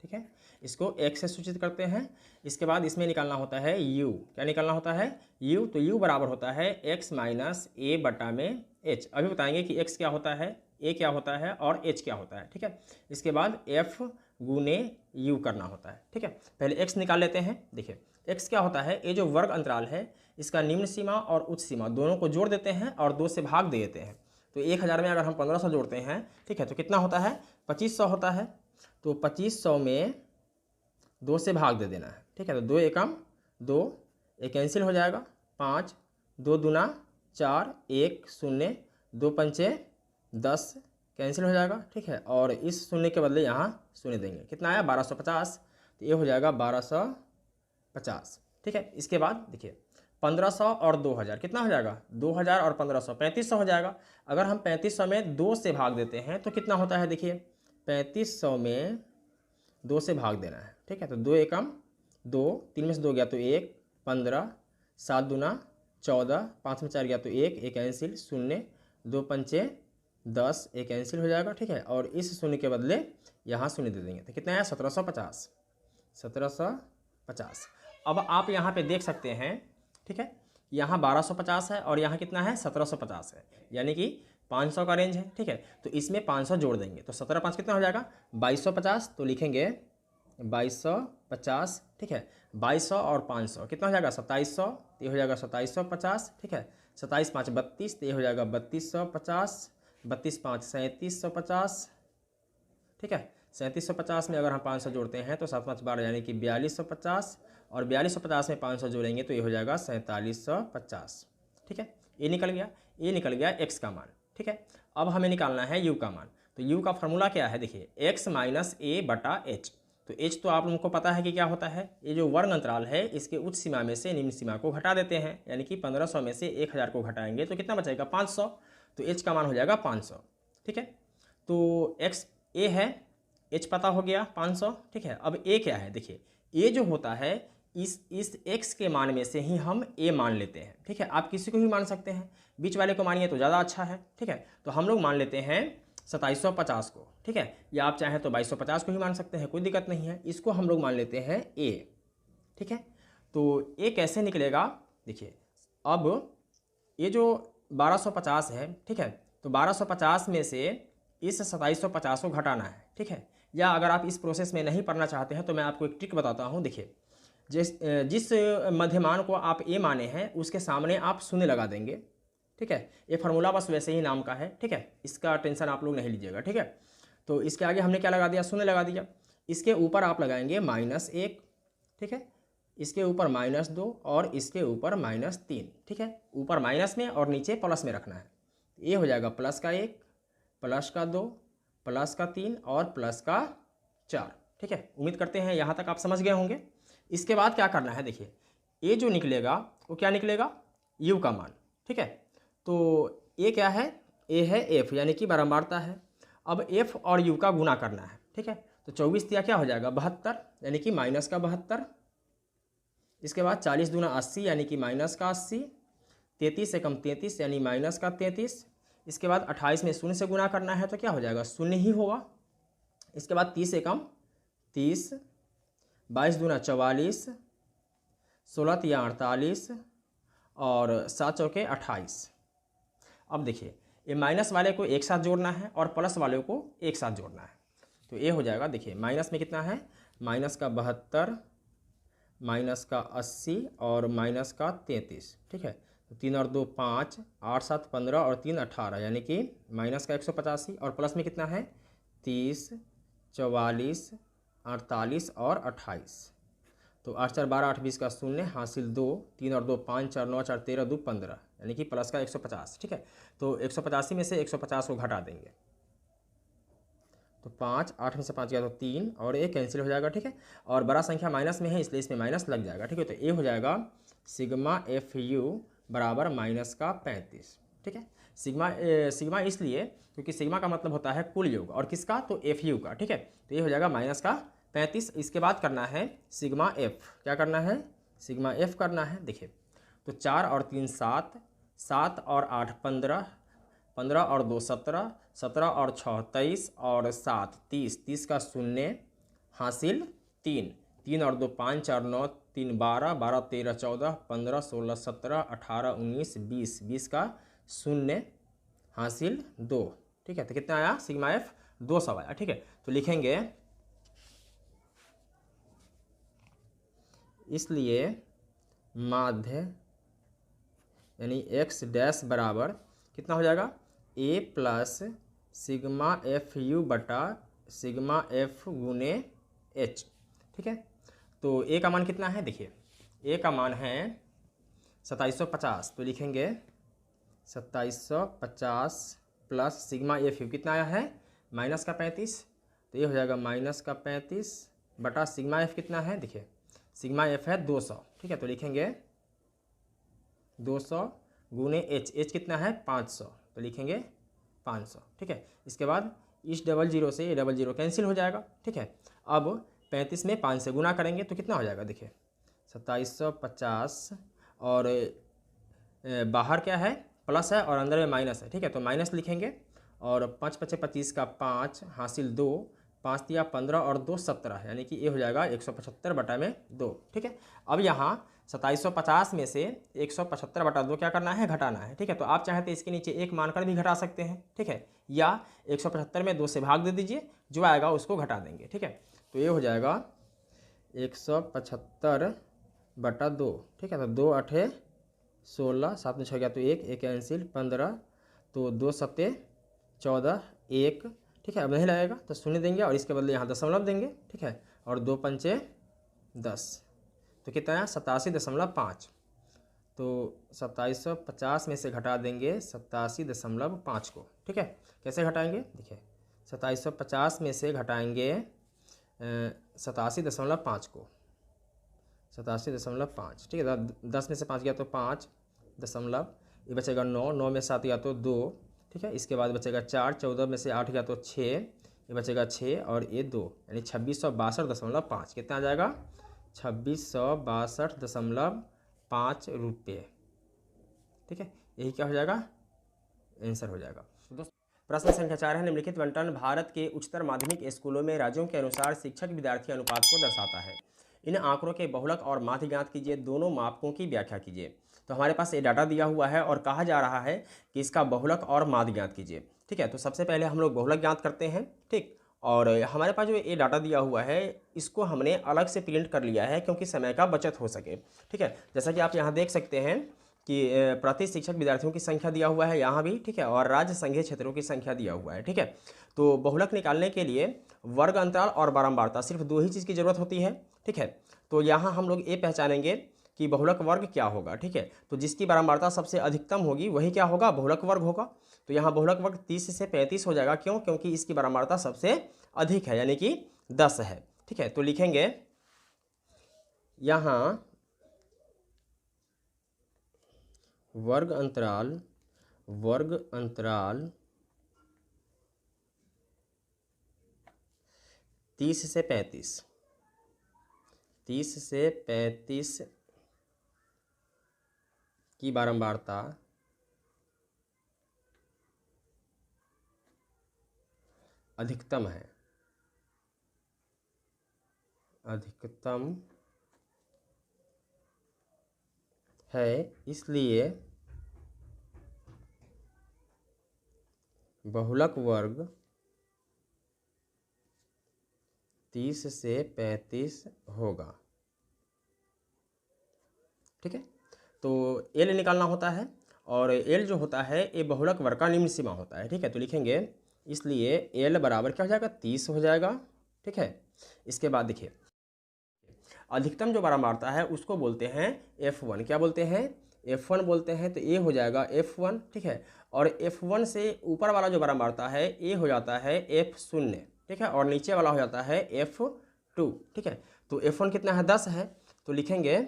ठीक है। इसको x से सूचित करते हैं। इसके बाद इसमें निकालना होता है u। क्या निकालना होता है, u। तो u बराबर होता है x माइनस a बटा में h। अभी बताएंगे कि x क्या होता है, a क्या होता है और h क्या होता है ठीक है। इसके बाद f गुने u करना होता है ठीक है। पहले x निकाल लेते हैं। देखिए x क्या होता है, ये जो वर्ग अंतराल है इसका निम्न सीमा और उच्च सीमा दोनों को जोड़ देते हैं और 2 से भाग दे देते हैं। तो 1000 में अगर हम 1500 जोड़ते हैं ठीक है, तो कितना होता है, 2500 होता है। तो 2500 में 2 से भाग दे देना है ठीक है। तो 2 एकम 2, एक कैंसिल हो जाएगा, 5 2 दूना 4, 1 0, 2 पंचे 10 कैंसिल हो जाएगा ठीक है। और इस शून्य के बदले यहाँ शून्य देंगे, कितना आया 1250। तो ये हो जाएगा 1250 ठीक है। इसके बाद देखिए 1500 और 2000 कितना हो जाएगा, 2000 और 1500 3500 हो जाएगा। अगर हम 3500 में 2 से भाग देते हैं तो कितना होता है, देखिए 3500 में 2 से भाग देना है ठीक है। तो 2 एकम 2, 3 में से 2 गया तो 1, 15, 7 दूना 14, 5 में 4 गया तो 1, एक कैंसिल 0, 2 पंचे 10, एक कैंसिल हो जाएगा ठीक है। और इस शून्य के बदले यहाँ शून्य दे देंगे तो कितना आया 1750, 1750। अब आप यहाँ पे देख सकते हैं ठीक है, यहाँ 1250 है और यहाँ कितना है 1750 है, यानी कि 500 का रेंज है ठीक है। तो इसमें 500 जोड़ देंगे तो 17 5 कितना हो जाएगा 2250। तो लिखेंगे 2250 ठीक है। 2200 और 500 कितना हो जाएगा 2700, ये हो जाएगा 2750 ठीक है। 27 5 32, ये हो जाएगा 3250, 32 5 3750 ठीक है। 3750 में अगर हम 500 जोड़ते हैं तो 7 5 12 यानी कि 4250, और 4250 में 500 जोड़ेंगे तो ये हो जाएगा 4750 ठीक है। ये निकल गया, ये निकल गया x का मान ठीक है। अब हमें निकालना है u का मान। तो u का फॉर्मूला क्या है, देखिए x माइनस a बटा h। तो h तो आप लोगों को पता है कि क्या होता है, ये जो वर्ग अंतराल है इसके उच्च सीमा में से निम्न सीमा को घटा देते हैं, यानी कि 1500 में से 1000 को घटाएंगे तो कितना बचेगा 500। तो h का मान हो जाएगा 500 ठीक है। तो x a है, h पता हो गया 500 ठीक है। अब a क्या है, देखिए a जो होता है इस x के मान में से ही हम a मान लेते हैं ठीक है। आप किसी को भी मान सकते हैं, बीच वाले को मानिए तो ज़्यादा अच्छा है ठीक है। तो हम लोग मान लेते हैं 2750 को ठीक है, या आप चाहें तो 2250 को ही मान सकते हैं, कोई दिक्कत नहीं है। इसको हम लोग मान लेते हैं a ठीक है। तो a कैसे निकलेगा, देखिए अब ये जो 1250 है ठीक है, तो 1250 में से इस 2750 को घटाना है ठीक है। या अगर आप इस प्रोसेस में नहीं पढ़ना चाहते हैं तो मैं आपको एक ट्रिक बताता हूँ। देखिए जिस मध्यमान को आप a माने हैं उसके सामने आप शून्य लगा देंगे ठीक है। ये फार्मूला बस वैसे ही नाम का है ठीक है, इसका टेंशन आप लोग नहीं लीजिएगा ठीक है। तो इसके आगे हमने क्या लगा दिया, शून्य लगा दिया। इसके ऊपर आप लगाएंगे -1 ठीक है, इसके ऊपर -2 और इसके ऊपर -3 ठीक है। ऊपर माइनस में और नीचे प्लस में रखना है। ये हो जाएगा +1, +2, +3 और +4 ठीक है। उम्मीद करते हैं यहाँ तक आप समझ गए होंगे। इसके बाद क्या करना है, देखिए ये जो निकलेगा वो क्या निकलेगा, u का मान ठीक है। तो ये क्या है, a है f यानी कि बारंबारता है। अब f और u का गुना करना है ठीक है। तो 24 दिया क्या हो जाएगा 72 यानी कि -72। इसके बाद 40 दूना 80 यानी कि -80। 33 एकम 33 यानी -33। इसके बाद 28 में 0 से गुना करना है तो क्या हो जाएगा 0 ही होगा। इसके बाद 30 एकम 30, 22 दूना 44, 16 तिया 48 और 7 चौके 28। अब देखिए ये माइनस वाले को एक साथ जोड़ना है और प्लस वाले को एक साथ जोड़ना है। तो ये हो जाएगा, देखिए माइनस में कितना है, माइनस का 72, माइनस का 80 और माइनस का 33 ठीक है। तो 3 और 2 5, 8 7 15 और 3 18, यानी कि माइनस का 185 और प्लस में कितना है 30, 44, 48 और 28। तो 8 4 12 8 20 का शून्य, हासिल 2, 3 और 2 5, 4 9 4 13 2 15, यानी कि प्लस का 150। ठीक है, तो 185 में से 150 को घटा देंगे, तो 5, 8 में से 5 गया तो 3 और एक कैंसिल हो जाएगा। ठीक है, और बड़ा संख्या माइनस में है इसलिए इसमें माइनस लग जाएगा। ठीक है, तो ए हो जाएगा सिग्मा एफ यू बराबर माइनस का 35। ठीक है, सिग्मा इसलिए क्योंकि सिग्मा का मतलब होता है कुल योग, और किसका, तो एफ यू का। ठीक है, तो ये हो जाएगा माइनस का 35। इसके बाद करना है सिग्मा एफ, क्या करना है, सिग्मा एफ करना है। देखिए, तो 4 और 3 7, 7 और 8 15, 15 और 2 17, 17 और 6 23 और 7 30, 30 का शून्य, हासिल 3, 3 और 2 5 4 9 3 12, 12 13 14 15 16 17 18 19 20, 20 का शून्य, हासिल 2। ठीक है, तो कितना आया सिग्मा एफ 200 आया। ठीक है, तो लिखेंगे इसलिए माध्य यानी एक्स डैश बराबर कितना हो जाएगा, ए प्लस सिग्मा एफ यू बटा सिग्मा एफ गुने एच। ठीक है, तो ए का मान कितना है, देखिए ए का मान है 2750, तो लिखेंगे 2750 प्लस सिग्मा एफ यू कितना आया है माइनस का 35, तो ये हो जाएगा माइनस का 35 बटा सिग्मा एफ कितना है, देखिए सिग्मा एफ है 200। ठीक है, तो लिखेंगे 200 गुने एच, एच कितना है 500, तो लिखेंगे 500। ठीक है, इसके बाद इस डबल जीरो से ये डबल जीरो कैंसिल हो जाएगा। ठीक है, अब 35 में 5 से गुना करेंगे तो कितना हो जाएगा, देखिए 2750 और बाहर क्या है प्लस है और अंदर में माइनस है। ठीक है, तो माइनस लिखेंगे और 5 5 25 का 5, हासिल 2, 5 दिया 15 और 2 17, यानी कि ये हो जाएगा 175 बटा में 2। ठीक है, अब यहाँ 2750 में से 175 बटा 2 क्या करना है, घटाना है। ठीक है, तो आप चाहें तो इसके नीचे एक मानकर भी घटा सकते हैं। ठीक है, या 175 में 2 से भाग दे दीजिए, जो आएगा उसको घटा देंगे। ठीक है, तो ये हो जाएगा 175 बटा 2। ठीक है, तो 2 8 16, 7 में 6 गया तो 1, एक कैंसिल 15, तो 2 7 14 1। ठीक है, अब नहीं लगेगा तो शून्य देंगे और इसके बदले यहाँ दशमलव देंगे। ठीक है, और 2 पंचे 10, तो कितना है 87.5। तो 2750 में से घटा देंगे 87.5 को। ठीक है, कैसे घटाएंगे, देखिए 2750 में से घटाएंगे 87.5 को, 87.5। ठीक है, 10 में से 5 गया तो 5 दशमलव, ये बचेगा 9, 9 में 7 गया तो 2। ठीक है, इसके बाद बचेगा 4, 14 में से 8 गया तो 6, ये बचेगा 6 और ये 2, यानी 2662.5। कितना आ जाएगा 2662.5 रुपये। ठीक है, यही क्या हो जाएगा, आंसर हो जाएगा। दोस्तों, प्रश्न संख्या 4 है, निम्नलिखित बंटन भारत के उच्चतर माध्यमिक स्कूलों में राज्यों के अनुसार शिक्षक विद्यार्थी अनुपात को दर्शाता है। इन आंकड़ों के बहुलक और माध्य ज्ञात कीजिए, दोनों मापकों की व्याख्या कीजिए। तो हमारे पास ये डाटा दिया हुआ है और कहा जा रहा है कि इसका बहुलक और माध्य ज्ञात कीजिए। ठीक है, तो सबसे पहले हम लोग बहुलक ज्ञात करते हैं। ठीक, और हमारे पास जो ये डाटा दिया हुआ है इसको हमने अलग से प्रिंट कर लिया है क्योंकि समय का बचत हो सके। ठीक है, जैसा कि आप यहाँ देख सकते हैं कि प्रति शिक्षक विद्यार्थियों की संख्या दिया हुआ है यहाँ भी। ठीक है, और राज्य संघीय क्षेत्रों की संख्या दिया हुआ है। ठीक है, तो बहुलक निकालने के लिए वर्ग अंतराल और बारंबारता, सिर्फ 2 ही चीज़ की जरूरत होती है। ठीक है, तो यहाँ हम लोग ये पहचानेंगे कि बहुलक वर्ग क्या होगा। ठीक है, तो जिसकी बारंबारता सबसे अधिकतम होगी वही क्या होगा, बहुलक वर्ग होगा। तो यहाँ बहुलक वर्ग 30 से 35 हो जाएगा, क्यों, क्योंकि इसकी बारंबारता सबसे अधिक है, यानी कि 10 है। ठीक है, तो लिखेंगे यहाँ वर्ग अंतराल 30 से 35, 30 से 35 की बारंबारता अधिकतम है, अधिकतम है, इसलिए बहुलक वर्ग 30 से 35 होगा। ठीक है, तो एल निकालना होता है, और एल जो होता है ये बहुलक वर्ग का निम्न सीमा होता है। ठीक है, तो लिखेंगे इसलिए एल बराबर क्या हो जाएगा, 30 हो जाएगा। ठीक है, इसके बाद देखिए अधिकतम जो बारंबारता है उसको बोलते हैं F1। क्या बोलते हैं, F1 बोलते हैं। तो ये हो जाएगा F1। ठीक है, और F1 से ऊपर वाला जो बारंबारता है ये हो जाता है F0। ठीक है, और नीचे वाला हो जाता है F2। ठीक है, तो F1 कितना है, 10 है, तो लिखेंगे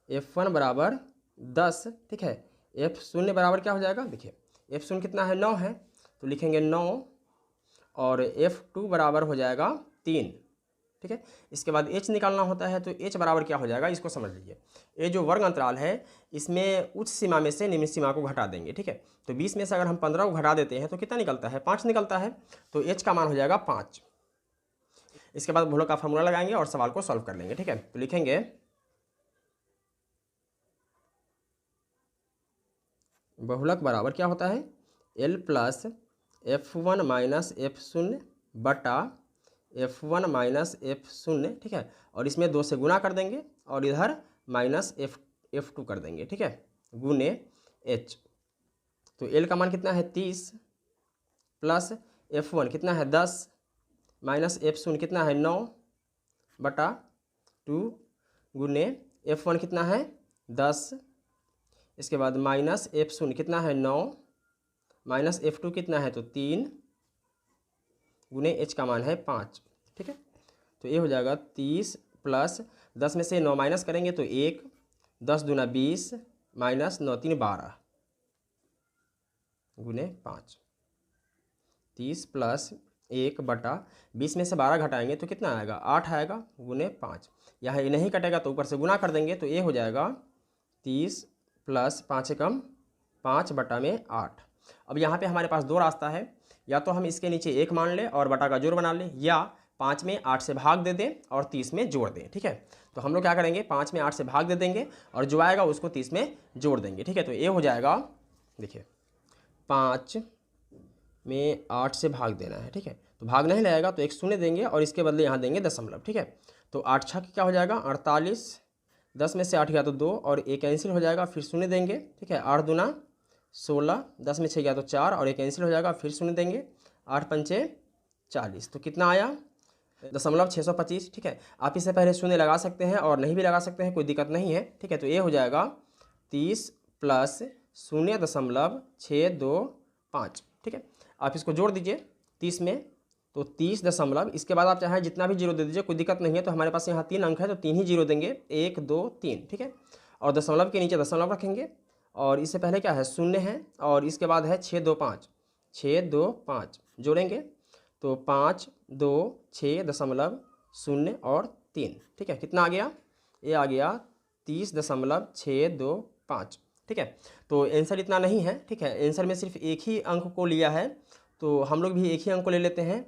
F1 बराबर 10। ठीक है, F0 बराबर क्या हो जाएगा, देखिए F0 कितना है, 9 है, तो लिखेंगे 9, और F2 बराबर हो जाएगा 3। ठीक है, इसके बाद H निकालना होता है, तो H बराबर क्या हो जाएगा, इसको समझ लीजिए। ये जो वर्ग अंतराल है इसमें उच्च सीमा में से निम्न सीमा को घटा देंगे। ठीक है, तो 20 में से अगर हम 15 को घटा देते हैं तो कितना निकलता है, 5 निकलता है, तो H का मान हो जाएगा 5। इसके बाद बहुलक का फॉर्मूला लगाएंगे और सवाल को सॉल्व कर लेंगे। ठीक है, तो लिखेंगे बहुलक बराबर क्या होता है, L plus F1 minus F0 बटा F1 माइनस F0। ठीक है, और इसमें 2 से गुना कर देंगे और इधर माइनस F2 कर देंगे। ठीक है, गुने H। तो L का मान कितना है, 30, प्लस F1 कितना है, 10, माइनस F0 कितना है, 9 बटा 2 गुने F1 कितना है, 10, इसके बाद माइनस F0 कितना है, 9, माइनस F2 कितना है, तो 3 गुने H का मान है 5। ठीक है, तो ये हो जाएगा 30 प्लस 10 में से 9 माइनस करेंगे तो 1, 10 दूना 20, माइनस 9 3 12 गुने 5। 30 प्लस 1 बटा 20 में से 12 घटाएंगे तो कितना आएगा, 8 आएगा, गुने 5। यहाँ ये नहीं कटेगा तो ऊपर से गुना कर देंगे, तो ये हो जाएगा 30 प्लस 5 एकम 5 बटा में 8। अब यहाँ पे हमारे पास 2 रास्ता है, या तो हम इसके नीचे 1 मान लें और बटा का जोड़ बना लें, या 5 में 8 से भाग दे दें और 30 में जोड़ दें। ठीक है, तो हम लोग क्या करेंगे, 5 में 8 से भाग दे देंगे और जो आएगा उसको 30 में जोड़ देंगे। ठीक है, तो ये हो जाएगा, देखिए 5 में 8 से भाग देना है। ठीक है, तो भाग नहीं लगेगा तो एक शून्य देंगे और इसके बदले यहाँ देंगे दशमलव। ठीक है, तो 8 छक क्या हो जाएगा, 48, 10 में से 8 गया तो 2 और एक कैंसिल हो जाएगा, फिर शून्य देंगे। ठीक है, 8 दूना 16, 10 में 6 गया तो 4 और एक कैंसिल हो जाएगा, फिर शून्य देंगे, 8 पंचे 40, तो कितना आया, 625। ठीक है, आप इससे पहले शून्य लगा सकते हैं और नहीं भी लगा सकते हैं, कोई दिक्कत नहीं है। ठीक है, तो ये हो जाएगा 30 प्लस 0.625। ठीक है, आप इसको जोड़ दीजिए 30 में, तो 30 दशमलव, इसके बाद आप चाहें जितना भी जीरो दे दीजिए, कोई दिक्कत नहीं है। तो हमारे पास यहाँ 3 अंक है तो 3 ही जीरो देंगे, 1 2 3। ठीक है, और दशमलव के नीचे दशमलव रखेंगे, और इससे पहले क्या है, शून्य है, और इसके बाद है 625, 625 जोड़ेंगे तो 5 2 6.0 और 3। ठीक है, कितना आ गया, ये आ गया 30.625। ठीक है, तो आंसर इतना नहीं है। ठीक है, आंसर में सिर्फ एक ही अंक को लिया है, तो हम लोग भी एक ही अंक को ले लेते हैं,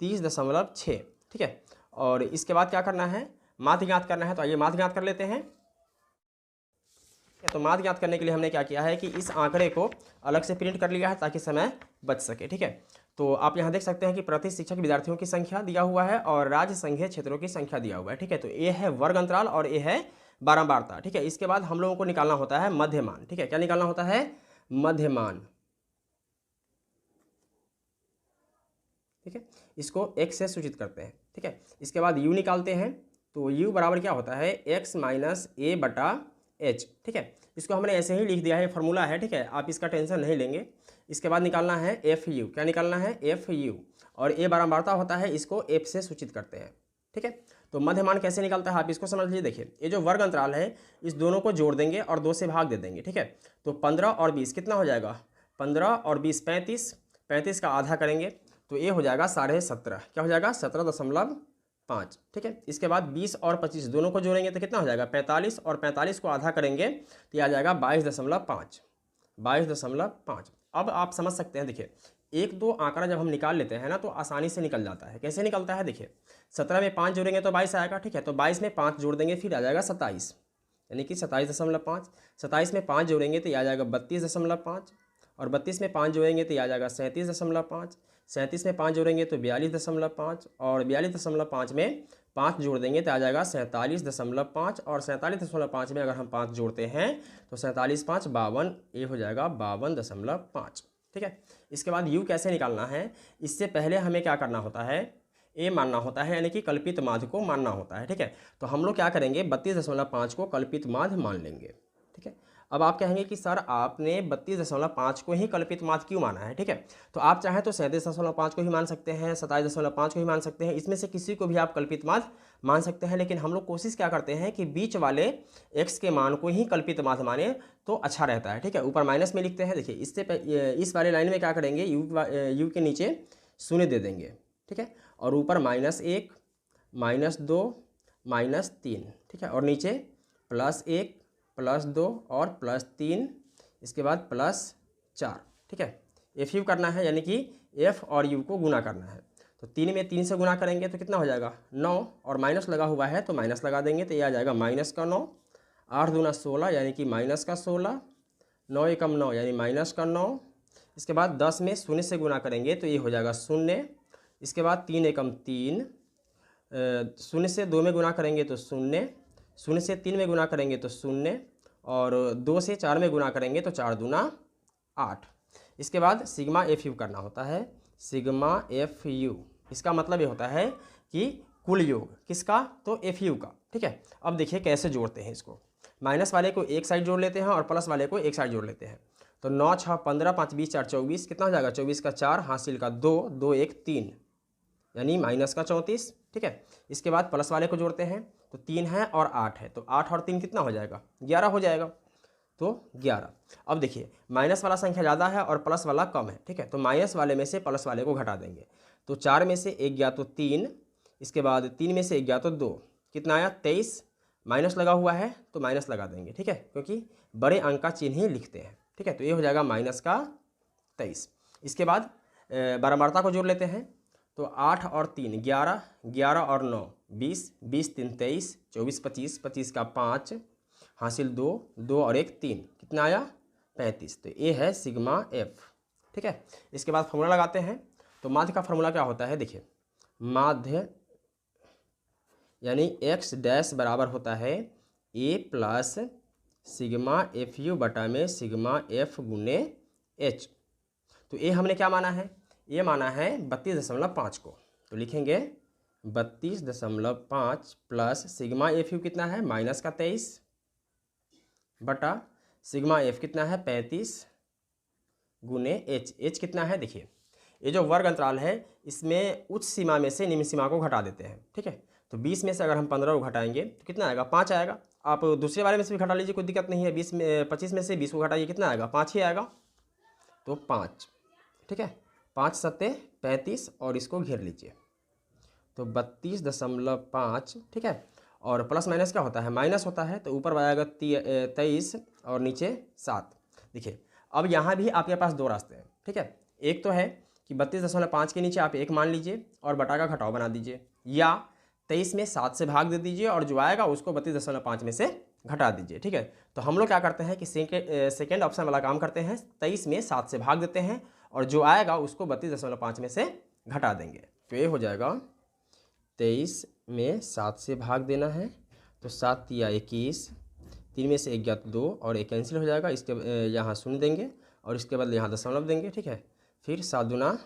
30.6। ठीक है, और इसके बाद क्या करना है, माध्य ज्ञात करना है। तो आइए माध्य ज्ञात कर लेते हैं। तो माध्य ज्ञात करने के लिए हमने क्या किया है कि इस आंकड़े को अलग से प्रिंट कर लिया है ताकि समय बच सके। ठीक है, तो आप यहाँ देख सकते हैं कि प्रति शिक्षक विद्यार्थियों की संख्या दिया हुआ है और राज्य संघीय क्षेत्रों की संख्या दिया हुआ है। ठीक है, तो ये है वर्ग अंतराल और ये है बारंबारता। ठीक है, इसके बाद हम लोगों को निकालना होता है मध्यमान। ठीक है, क्या निकालना होता है, मध्यमान। ठीक है, इसको x से सूचित करते हैं। ठीक है, इसके बाद u निकालते हैं, तो u बराबर क्या होता है, x माइनस a बटा h। ठीक है, इसको हमने ऐसे ही लिख दिया है, फॉर्मूला है। ठीक है, आप इसका टेंशन नहीं लेंगे। इसके बाद निकालना है fu। क्या निकालना है, fu, और a बारंबारता होता है, इसको f से सूचित करते हैं। ठीक है, तो मध्यमान कैसे निकलता है आप इसको समझ लीजिए। देखिए ये जो वर्ग अंतराल है इस दोनों को जोड़ देंगे और 2 से भाग दे देंगे। ठीक है, तो 15 और 20 कितना हो जाएगा, 15 और 20 35, 35 का आधा करेंगे तो ये हो जाएगा 17.5। क्या हो जाएगा, 17.5। ठीक है, इसके बाद 20 और 25 दोनों को जोड़ेंगे तो कितना हो जाएगा, 45, और 45 को आधा करेंगे तो यह आ जाएगा 22.5, 22.5। अब आप समझ सकते हैं, देखिए 1 2 आंकड़ा जब हम निकाल लेते हैं ना तो आसानी से निकल जाता है। कैसे निकलता है, देखिए 17 में 5 जोड़ेंगे तो 22 आएगा। ठीक है, तो 22 में 5 जोड़ देंगे फिर आ जाएगा 27, यानी कि 27.5। 27 में 5 जोड़ेंगे तो यह आ जाएगा 32.5, और 32 में 5 जोड़ेंगे तो यह आ जाएगा 37.5। 37 में 5 जोड़ेंगे तो 42.5 और 42.5 में 5 जोड़ देंगे तो आ जाएगा 47.5 और 47.5 में अगर हम 5 जोड़ते हैं तो 47 5 52, ये हो जाएगा 52.5। ठीक है। इसके बाद u कैसे निकालना है, इससे पहले हमें क्या करना होता है, ए मानना होता है, यानी कि कल्पित माध्य को मानना होता है। ठीक है। तो हम लोग क्या करेंगे, 32.5 को कल्पित माध्य मान लेंगे। ठीक है। अब आप कहेंगे कि सर आपने 32.5 को ही कल्पित माध्य क्यों माना है। ठीक है। तो आप चाहें तो 37.5 को ही मान सकते हैं, 27.5 को ही मान सकते हैं, इसमें से किसी को भी आप कल्पित माध्य मान सकते हैं। लेकिन हम लोग कोशिश क्या करते हैं कि बीच वाले x के मान को ही कल्पित माध्य माने तो अच्छा रहता है। ठीक है। ऊपर माइनस में लिखते हैं। देखिए इस वाले लाइन में क्या करेंगे, u के नीचे शून्य दे देंगे। ठीक है। और ऊपर -1, -2, -3। ठीक है। और नीचे +1, +2 और +3, इसके बाद +4। ठीक है। FU करना है, यानी कि F और U को गुना करना है। तो 3 में 3 से गुना करेंगे तो कितना हो जाएगा 9, और माइनस लगा हुआ है तो माइनस लगा देंगे तो ये आ जाएगा -9। 8 दूना 16 यानी कि -16। 9 एकम 9 यानी -9। इसके बाद 10 में 0 से गुना करेंगे तो ये हो जाएगा 0। इसके बाद 3 एकम 3। 0 से 2 में गुना करेंगे तो 0। 0 से 3 में गुना करेंगे तो 0। और 2 से 4 में गुना करेंगे तो 4 दूना 8। इसके बाद सिग्मा FU करना होता है। सिग्मा FU, इसका मतलब ये होता है कि कुल योग किसका, तो FU का। ठीक है। अब देखिए कैसे जोड़ते हैं इसको, माइनस वाले को एक साइड जोड़ लेते हैं और प्लस वाले को एक साइड जोड़ लेते हैं। तो 9 6 15 5 20 4 24, कितना हो जाएगा 24 का 4, हासिल का 2, 2 1 3, यानी माइनस का 34। ठीक है। इसके बाद प्लस वाले को जोड़ते हैं तो 3 है और 8 है, तो 8 और 3 कितना हो जाएगा 11 हो जाएगा, तो 11। अब देखिए माइनस वाला संख्या ज़्यादा है और प्लस वाला कम है। ठीक है। तो माइनस वाले में से प्लस वाले को घटा देंगे। तो 4 में से 1 गया तो 3, इसके बाद 3 में से 1 गया तो 2, कितना आया 23। माइनस लगा हुआ है तो माइनस लगा देंगे। ठीक है। क्योंकि बड़े अंक का चिन्ह ही लिखते हैं। ठीक है। तो ये हो जाएगा -23। इसके बाद बराबरता को जोड़ लेते हैं। तो 8 और 3 11, 11 और 9 20, 20 3 23, 24 25, 25 का 5, हासिल 2, 2 और 1 3, कितना आया 35। तो ये है सिग्मा F। ठीक है। इसके बाद फॉर्मूला लगाते हैं। तो माध्य का फॉर्मूला क्या होता है, देखिए माध्य यानी x डैश बराबर होता है a प्लस सिग्मा FU बटा में सिग्मा F गुने h। तो ये हमने क्या माना है, ये माना है 32.5 को। तो लिखेंगे 32.5 प्लस सिग्मा FU कितना है -23 बटा सिग्मा F कितना है 35 गुने h कितना है, देखिए ये जो वर्ग अंतराल है इसमें उच्च सीमा में से निम्न सीमा को घटा देते हैं। ठीक है। तो 20 में से अगर हम 15 को घटाएंगे तो कितना आएगा 5 आएगा। आप दूसरे वाले में से भी घटा लीजिए, कोई दिक्कत नहीं है। 25 में से 20 को घटाइए, कितना आएगा 5 ही आएगा, तो 5। ठीक है। 5 7 35 और इसको घेर लीजिए तो 32.5। ठीक है। और प्लस माइनस क्या होता है, माइनस होता है, तो ऊपर आएगा 23 और नीचे 7। देखिए अब यहाँ भी आपके पास दो रास्ते हैं। ठीक है। एक तो है कि 32.5 के नीचे आप 1 मान लीजिए और बटा का घटाव बना दीजिए, या 23 में 7 से भाग दे दीजिए और जो आएगा उसको 32.5 में से घटा दीजिए। ठीक है। तो हम लोग क्या करते हैं कि सेकेंड ऑप्शन वाला काम करते हैं, 23 में 7 से भाग देते हैं और जो आएगा उसको 32.5 में से घटा देंगे। तो ये हो जाएगा 23 में 7 से भाग देना है तो 7 या 21, 3 में से 1 गया तो 2 और 1 कैंसिल हो जाएगा। इसके यहाँ शून्य देंगे और इसके बदले यहाँ दशमलव देंगे। ठीक है। फिर 7 दूना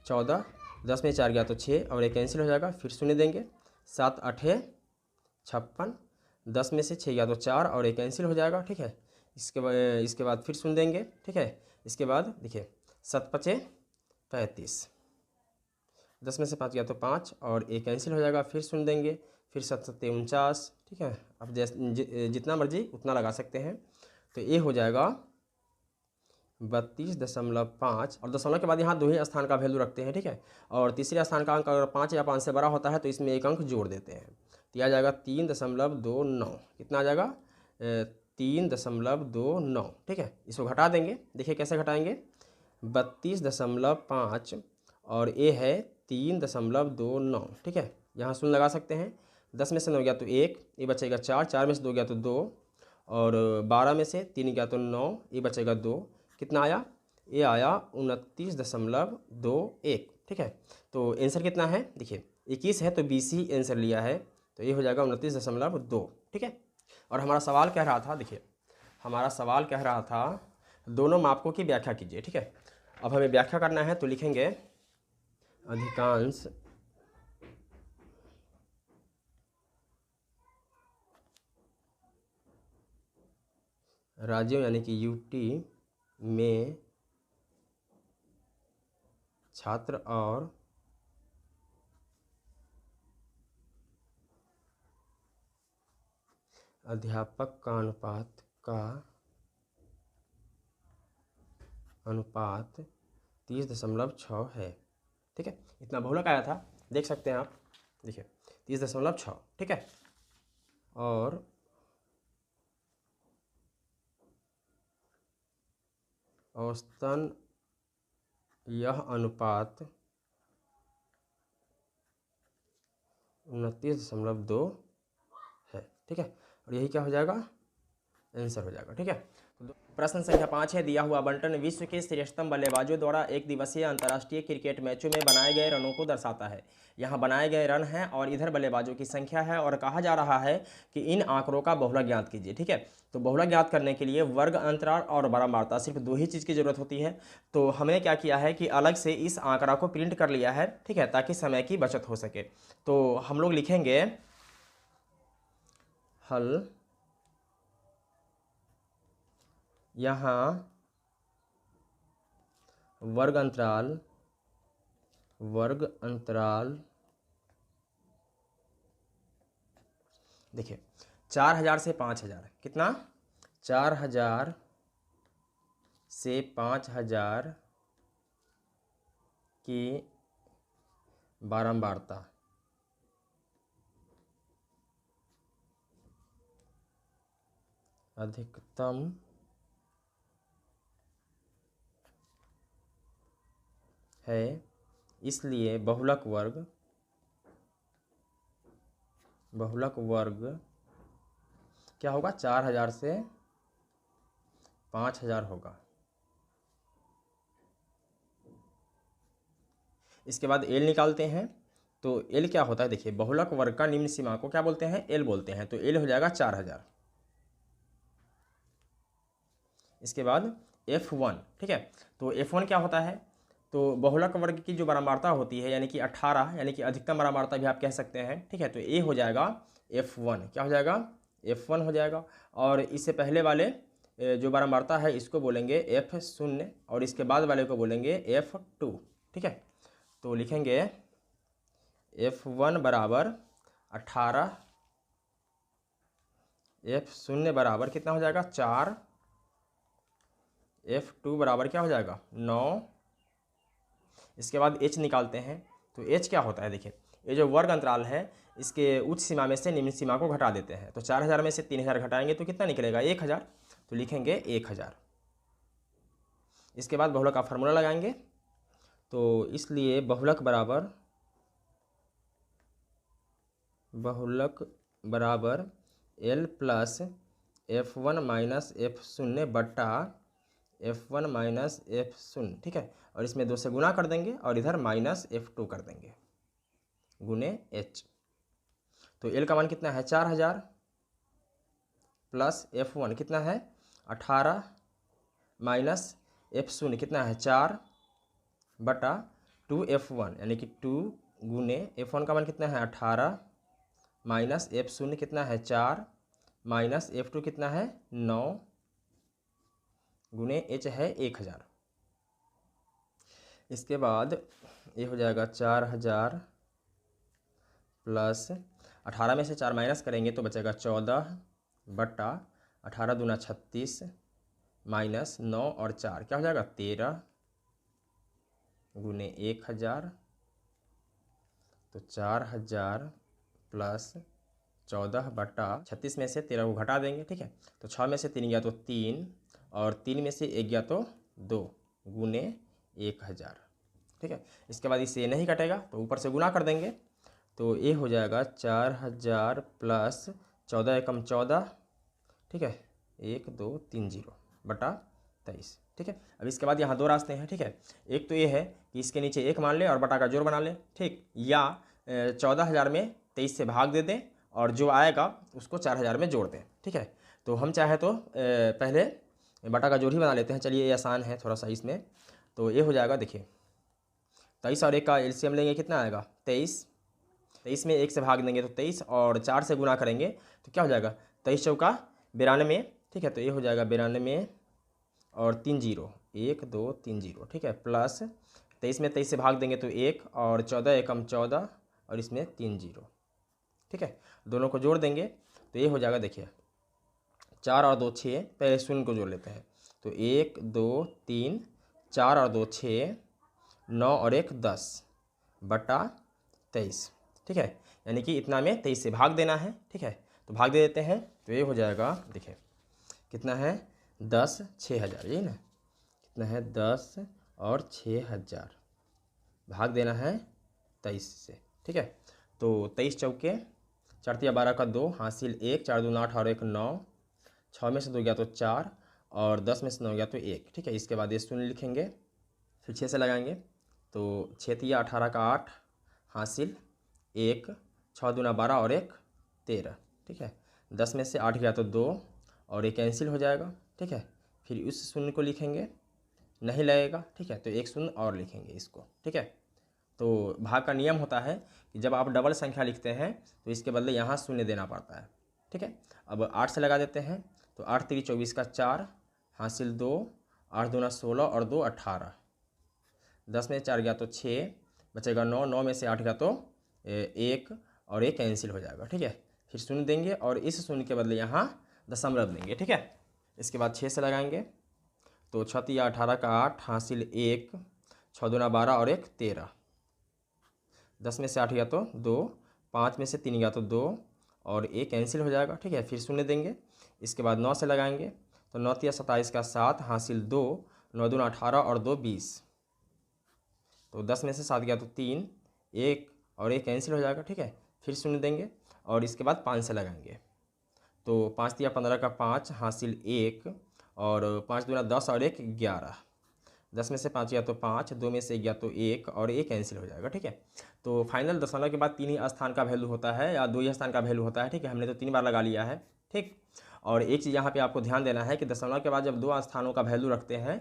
14, 10 में 4 गया तो 6 और 1 कैंसिल हो जाएगा, फिर शून्य देंगे। 7 8 56, 10 में से 6 गया तो 4 और 1 कैंसिल हो जाएगा। ठीक है। इसके बाद फिर शून्य देंगे। ठीक है। इसके बाद देखिए 7 5 35, 10 में से 5 गया तो 5 और 1 कैंसिल हो जाएगा, फिर शून्य देंगे। फिर 7 7 49। ठीक है। अब जितना मर्जी उतना लगा सकते हैं। तो ये हो जाएगा 32.5 और दशमलव के बाद यहाँ 2 ही स्थान का वैल्यू रखते हैं। ठीक है। और तीसरे स्थान का अंक अगर 5 या 5 से बड़ा होता है तो इसमें 1 अंक जोड़ देते हैं, तो यह आ जाएगा 3.29। कितना आ जाएगा 3.29। ठीक है। इसको घटा देंगे, देखिए कैसे घटाएंगे, 32.5 और ये है 3.29। ठीक है। यहाँ शून्य लगा सकते हैं। 10 में से 9 गया तो 1, ये बचेगा 4, 4 में से 2 गया तो 2 और 12 में से 3 गया तो 9, ये बचेगा 2, कितना आया ये आया 29.21। ठीक है, तो आंसर कितना है देखिए 21 है, तो BC आंसर लिया है, तो ये हो जाएगा 29.2। ठीक है, और हमारा सवाल कह रहा था, देखिए हमारा सवाल कह रहा था दोनों मापकों की व्याख्या कीजिए। ठीक है, अब हमें व्याख्या करना है, तो लिखेंगे अधिकांश राज्यों यानी कि यूटी में छात्र और अध्यापक का अनुपात 30.6 है। ठीक है, इतना बहुलक आया था, देख सकते हैं आप, देखिए 30.6। ठीक है, और औसतन यह अनुपात 29.2 है। ठीक है, और यही क्या हो जाएगा, आंसर हो जाएगा। ठीक है, तो प्रश्न संख्या 5 है, दिया हुआ बंटन विश्व के श्रेष्ठतम बल्लेबाजों द्वारा एक दिवसीय अंतर्राष्ट्रीय क्रिकेट मैचों में बनाए गए रनों को दर्शाता है। यहाँ बनाए गए रन हैं और इधर बल्लेबाजों की संख्या है, और कहा जा रहा है कि इन आंकड़ों का बहुलक ज्ञात कीजिए। ठीक है, तो बहुलक ज्ञात करने के लिए वर्ग, अंतराल और बारंबारता, सिर्फ दो ही चीज़ की जरूरत होती है। तो हमने क्या किया है कि अलग से इस आंकड़ा को प्रिंट कर लिया है। ठीक है, ताकि समय की बचत हो सके। तो हम लोग लिखेंगे हल, यहाँ वर्ग अंतराल देखिए 4000 से 5000, कितना, 4000 से 5000 की बारंबारता, अधिकतम है, इसलिए बहुलक वर्ग क्या होगा, 4000 से 5000 होगा। इसके बाद एल निकालते हैं, तो एल क्या होता है, देखिए बहुलक वर्ग का निम्न सीमा को क्या बोलते हैं, एल बोलते हैं, तो एल हो जाएगा 4000। इसके बाद F1। ठीक है, तो F1 क्या होता है, तो बहुलक वर्ग की जो बारंबारता होती है, यानी कि 18, यानी कि अधिकतम बारंबारता भी आप कह सकते हैं। ठीक है, तो ये हो जाएगा F1, क्या हो जाएगा, F1 हो जाएगा। और इससे पहले वाले जो बारंबारता है इसको बोलेंगे F0, और इसके बाद वाले को बोलेंगे F2। ठीक है, तो लिखेंगे F1 बराबर 18, F0 बराबर कितना हो जाएगा, 4, F2 बराबर क्या हो जाएगा, 9। इसके बाद H निकालते हैं, तो H क्या होता है, देखिए ये जो वर्ग अंतराल है इसके उच्च सीमा में से निम्न सीमा को घटा देते हैं। तो 4000 में से 3000 घटाएंगे तो कितना निकलेगा, 1000, तो लिखेंगे 1000। इसके बाद बहुलक का फार्मूला लगाएंगे, तो इसलिए बहुलक बराबर L plus F1 minus F0 बट्टा F1 माइनस F0। ठीक है, और इसमें 2 से गुना कर देंगे और इधर माइनस F2 कर देंगे गुने H। तो L का मान कितना है, 4000 प्लस F1 कितना है, 18 माइनस F0 कितना है, 4 बटा 2F1, यानी कि 2 गुने F1 का मान कितना है, 18 माइनस F0 कितना है, 4 माइनस F2 कितना है, 9 गुने H है 1000। इसके बाद ये हो जाएगा 4000 प्लस 18 में से 4 माइनस करेंगे तो बचेगा 14 बट्टा 18 दूना 36 माइनस 9 और 4 क्या हो जाएगा, 13 गुने 1000। तो 4000 प्लस 14 बट्टा 36 में से 13 को घटा देंगे। ठीक है, तो 6 में से 3 गया तो 3, और 3 में से 1 गया तो 2 गुने 1000। ठीक है, इसके बाद इससे नहीं कटेगा तो ऊपर से गुना कर देंगे, तो ये हो जाएगा 4000 प्लस 14 एकम 14। ठीक है, 1230 बटा 23। ठीक है। अब इसके बाद यहाँ दो रास्ते हैं, ठीक है। एक तो ये है कि इसके नीचे 1 मान ले और बटा का जोड़ बना ले, ठीक, या 14,000 में 23 से भाग दे दें और जो आएगा उसको 4,000 में जोड़ दें, ठीक है। तो हम चाहे तो पहले बटा का जोड़ ही बना लेते हैं। चलिए, ये आसान है थोड़ा सा इसमें। तो ये हो जाएगा, देखिए 23 और 1 का एलसीएम लेंगे, कितना आएगा 23। 23 में 1 से भाग देंगे तो 23 और 4 से गुना करेंगे तो क्या हो जाएगा 23 चौका 92, ठीक है। तो ये हो जाएगा 92 और 3 जीरो 1 2 3 जीरो, ठीक है, प्लस 23 में 23 से भाग देंगे तो 1 और 14 एकम 14 और इसमें 3 जीरो, ठीक है। दोनों को जोड़ देंगे तो ये हो जाएगा, देखिए 4 और 2 6, पहले शून्य को जोड़ लेते हैं तो 1 2 3, 4 और 2 6, 9 और 1 10 बटा 23, ठीक है। यानी कि इतना में 23 से भाग देना है, ठीक है। तो भाग दे देते हैं तो ये हो जाएगा, देखिए कितना है 10 6,000, यही ना, कितना है 10 और 6,000, भाग देना है 23 से, ठीक है। तो 23 चौके 4 तिया 12 का 2 हासिल 1, 4 दूना 8 और 1 9, 6 में से 2 गया तो 4 और 10 में से 9 गया तो 1, ठीक है। इसके बाद ये शून्य लिखेंगे, फिर 6 से लगाएंगे तो 6 तिया 18 का 8 हासिल 1, 6 दूना 12 और 1 13, ठीक है। 10 में से 8 गया तो 2 और ये कैंसिल हो जाएगा, ठीक है। फिर उस शून्य को लिखेंगे, नहीं लगेगा, ठीक है, तो एक शून्य और लिखेंगे इसको, ठीक है। तो भाग का नियम होता है कि जब आप डबल संख्या लिखते हैं तो इसके बदले यहाँ शून्य देना पड़ता है, ठीक है। अब 8 से लगा देते हैं तो 8 3 24 का 4 हासिल 2, 8 दूना 16 और 2 18, 10 में 4 गया तो 6 बचेगा 9, 9 में से 8 गया तो 1 और 1 कैंसिल हो जाएगा, ठीक है। फिर शून्य देंगे और इस शून्य के बदले यहाँ दशमलव देंगे, ठीक है। इसके बाद 6 से लगाएंगे तो 6 तिया 18 का 8 हासिल 1, 6 दूना 12 और 1 13, 10 में से 8 गया तो 2, 5 में से 3 गया तो 2 और 1 कैंसिल हो जाएगा, ठीक है। फिर शून्य देंगे। इसके बाद 9 से लगाएंगे तो 9 तिया 27 का 7 हासिल 2, 9 दूना 18 और 2 20, तो 10 में से 7 गया तो 3, 1 और 1 कैंसिल हो जाएगा, ठीक है। फिर शून्य देंगे और इसके बाद 5 से लगाएंगे तो 5 तिया 15 का 5 हासिल 1 और 5 दूना 10 और 1 11, 10 में से 5 गया तो 5, 2 में से गया तो 1 और 1 कैंसिल हो जाएगा, ठीक है। तो फाइनल दशमलव के बाद 3 ही स्थान का वैल्यू होता है या 2 ही स्थान का वैल्यू होता है, ठीक है। हमने तो 3 बार लगा लिया है, ठीक। और एक चीज़ यहाँ पे आपको ध्यान देना है कि दशमलव के बाद जब 2 स्थानों का वैल्यू रखते हैं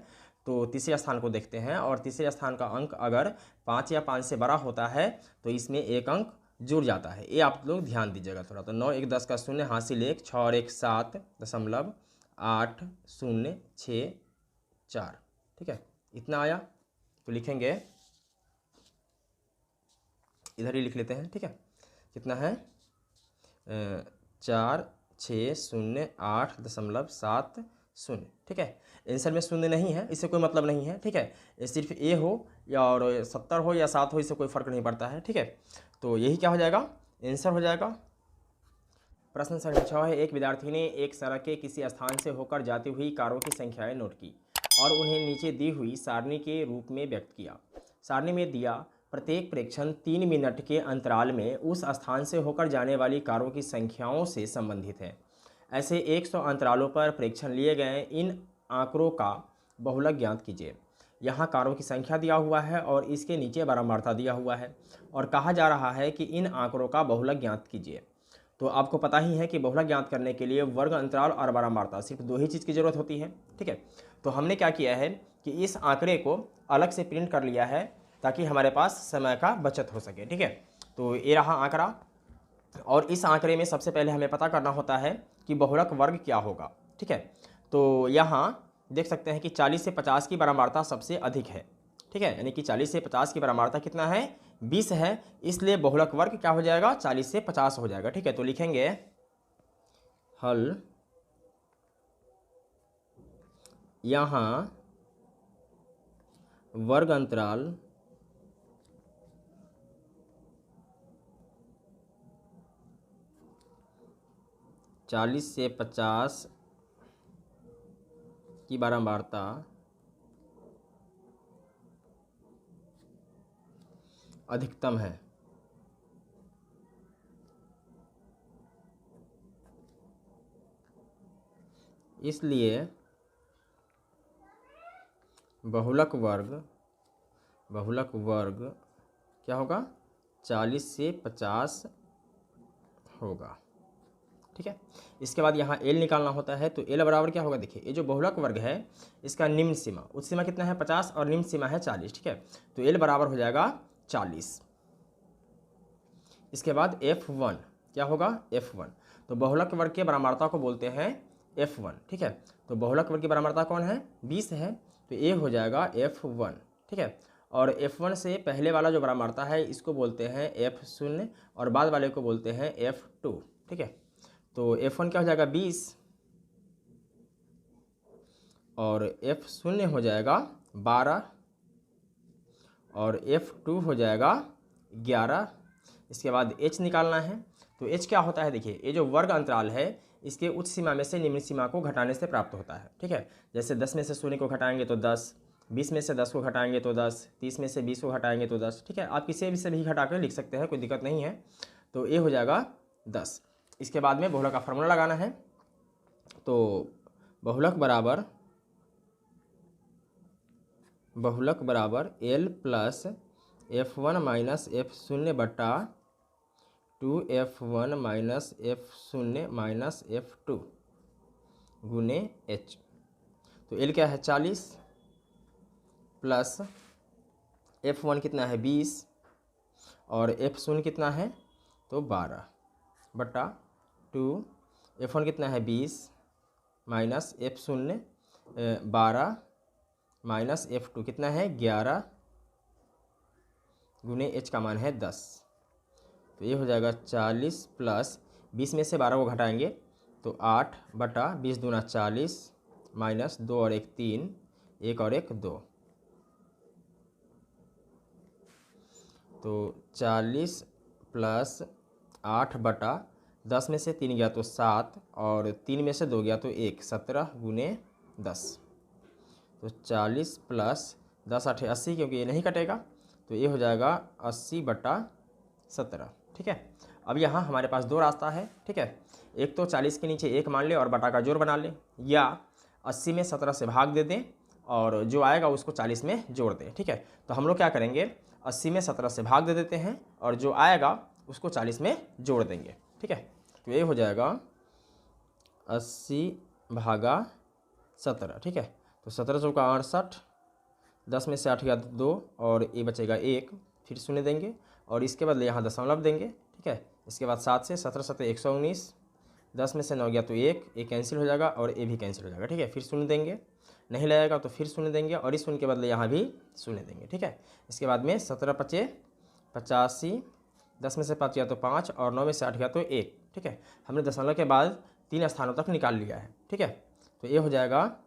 तो तीसरे स्थान को देखते हैं और तीसरे स्थान का अंक अगर 5 या 5 से बड़ा होता है तो इसमें एक अंक जुड़ जाता है, ये आप लोग ध्यान दीजिएगा थोड़ा। तो 9 1 10 का 0 हासिल 1, 6 और 1 7 दशमलव 8 0 6 4, ठीक है। इतना आया तो लिखेंगे, इधर ही लिख लेते हैं, ठीक है। कितना है 4 6 0 8 दशमलव 7 0, ठीक है। आंसर में शून्य नहीं है, इससे कोई मतलब नहीं है, ठीक है। ये सिर्फ ए हो या और 70 हो या 7 हो, इससे कोई फर्क नहीं पड़ता है, ठीक है। तो यही क्या हो जाएगा, आंसर हो जाएगा। प्रश्न संख्या 6 है, एक विद्यार्थी ने एक सड़क के किसी स्थान से होकर जाती हुई कारों की संख्याएं नोट की और उन्हें नीचे दी हुई सारणी के रूप में व्यक्त किया। सारणी में दिया प्रत्येक प्रेक्षण 3 मिनट के अंतराल में उस स्थान से होकर जाने वाली कारों की संख्याओं से संबंधित है। ऐसे 100 अंतरालों पर प्रेक्षण लिए गए इन आंकड़ों का बहुलक ज्ञात कीजिए। यहाँ कारों की संख्या दिया हुआ है और इसके नीचे बारंबारता दिया हुआ है और कहा जा रहा है कि इन आंकड़ों का बहुलक ज्ञात कीजिए। तो आपको पता ही है कि बहुलक ज्ञात करने के लिए वर्ग अंतराल और बारंबारता, सिर्फ 2 ही चीज़ की ज़रूरत होती है, ठीक है। तो हमने क्या किया है कि इस आंकड़े को अलग से प्रिंट कर लिया है ताकि हमारे पास समय का बचत हो सके, ठीक है। तो ये रहा आंकड़ा और इस आंकड़े में सबसे पहले हमें पता करना होता है कि बहुलक वर्ग क्या होगा, ठीक है। तो यहाँ देख सकते हैं कि 40 से 50 की बारंबारता सबसे अधिक है, ठीक है। यानी कि 40 से 50 की बारंबारता कितना है 20 है, इसलिए बहुलक वर्ग क्या हो जाएगा 40 से 50 हो जाएगा, ठीक है। तो लिखेंगे हल यहाँ वर्ग अंतराल 40 से 50 की बारंबारता अधिकतम है। इसलिए बहुलक वर्ग क्या होगा, 40 से 50 होगा। ठीक है, इसके बाद यहाँ एल निकालना होता है, तो एल बराबर क्या होगा, देखिए ये जो बहुलक वर्ग है इसका निम्न सीमा, उच्च सीमा कितना है 50 और निम्न सीमा है 40। ठीक है, तो एल बराबर हो जाएगा 40। इसके बाद F1 क्या होगा, F1, तो बहुलक वर्ग के बरामर्ता को बोलते हैं F1। ठीक है, तो बहुलक वर्ग की बरामर्ता कौन है, 20 है, तो ये हो जाएगा F1। ठीक है, और F1 से पहले वाला जो बरामर्ता है इसको बोलते हैं F0 और बाद वाले को बोलते हैं F2। ठीक है, तो F1 क्या हो जाएगा 20 और F0 हो जाएगा 12 और F2 हो जाएगा 11। इसके बाद H निकालना है, तो H क्या होता है, देखिए ये जो वर्ग अंतराल है इसके उच्च सीमा में से निम्न सीमा को घटाने से प्राप्त होता है। ठीक है, जैसे 10 में से 0 को घटाएंगे तो 10, 20 में से 10 को घटाएंगे तो 10, 30 में से 20 को घटाएंगे तो 10। ठीक है, आप किसी भी से भी घटा कर लिख सकते हैं, कोई दिक्कत नहीं है। तो ये हो जाएगा 10। इसके बाद में बहुलक का फार्मूला लगाना है, तो बहुलक बराबर L plus F1 minus F0 बटा 2F1 minus F0 minus F2 गुने H। तो L क्या है 40 प्लस F1 कितना है 20 और F0 कितना है तो 12 बटा 2, F1 कितना है 20 माइनस F0 12 माइनस F2 कितना है 11 गुने H का मान है 10। तो ये हो जाएगा 40 प्लस 20 में से 12 को घटाएंगे तो 8 बटा 20 दूना 40 माइनस 2 और 1 3, 1 और 1 2। तो 40 प्लस 8 बटा 10 में से 3 गया तो 7 और 3 में से 2 गया तो 1, 17 गुने 10। तो 40 प्लस 10 8 80, क्योंकि ये नहीं कटेगा तो ये हो जाएगा 80 बटा 17। ठीक है, अब यहाँ हमारे पास दो रास्ता है। ठीक है, एक तो 40 के नीचे 1 मान ले और बटा का जोड़ बना ले, या 80 में 17 से भाग दे दें और जो आएगा उसको 40 में जोड़ दें। ठीक है, तो हम लोग क्या करेंगे, 80 में 17 से भाग दे देते हैं और जो आएगा उसको 40 में जोड़ देंगे। ठीक है, तो ये हो जाएगा 80 भागा 17। ठीक है, तो 17 चौका 68, 10 में से 8 गया 2 और ये बचेगा 1, फिर शून्य देंगे और इसके बदले यहाँ दशमलव देंगे। ठीक है, इसके बाद 7 से 17 7 119, 10 में से 9 गया तो 1, ये कैंसिल हो जाएगा और ये भी कैंसिल हो जाएगा। ठीक है, फिर शून्य देंगे, नहीं लगेगा तो फिर शून्य देंगे और इस शून्य के बदले यहाँ भी शून्य देंगे। ठीक है, इसके बाद में 17 5 85, 10 में से 5 गया तो 5 और 9 में से 8 गया तो 1। ठीक है, हमने दशमलव के बाद 3 स्थानों तक निकाल लिया है। ठीक है, तो ये हो जाएगा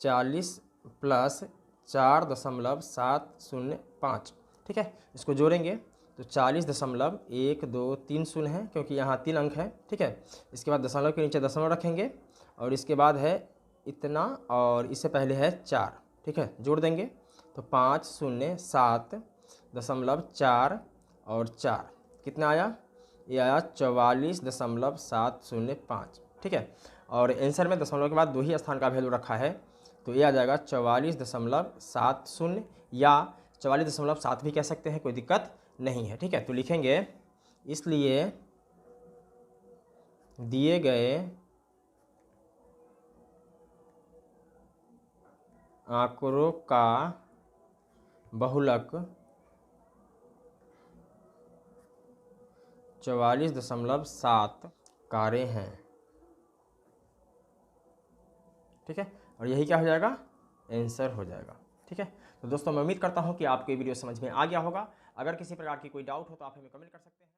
40 प्लस 4.705। ठीक है, इसको जोड़ेंगे तो 40.123 है, क्योंकि यहाँ 3 अंक है। ठीक है, इसके बाद दशमलव के नीचे दशमलव रखेंगे और इसके बाद है इतना और इससे पहले है 4। ठीक है, जोड़ देंगे तो 507.4 और 4 कितना आया, ये आया 44.705। ठीक है, और आंसर में दशमलव के बाद 2 ही स्थान का वैल्यू रखा है, तो ये आ जाएगा 44.70 या 44.7 भी कह सकते हैं, कोई दिक्कत नहीं है। ठीक है, तो लिखेंगे इसलिए दिए गए आंकड़ों का बहुलक 44.7 कारे हैं। ठीक है, और यही क्या हो जाएगा, आंसर हो जाएगा। ठीक है, तो दोस्तों मैं उम्मीद करता हूँ कि आपको ये वीडियो समझ में आ गया होगा। अगर किसी प्रकार की कोई डाउट हो तो आप हमें कमेंट कर सकते हैं।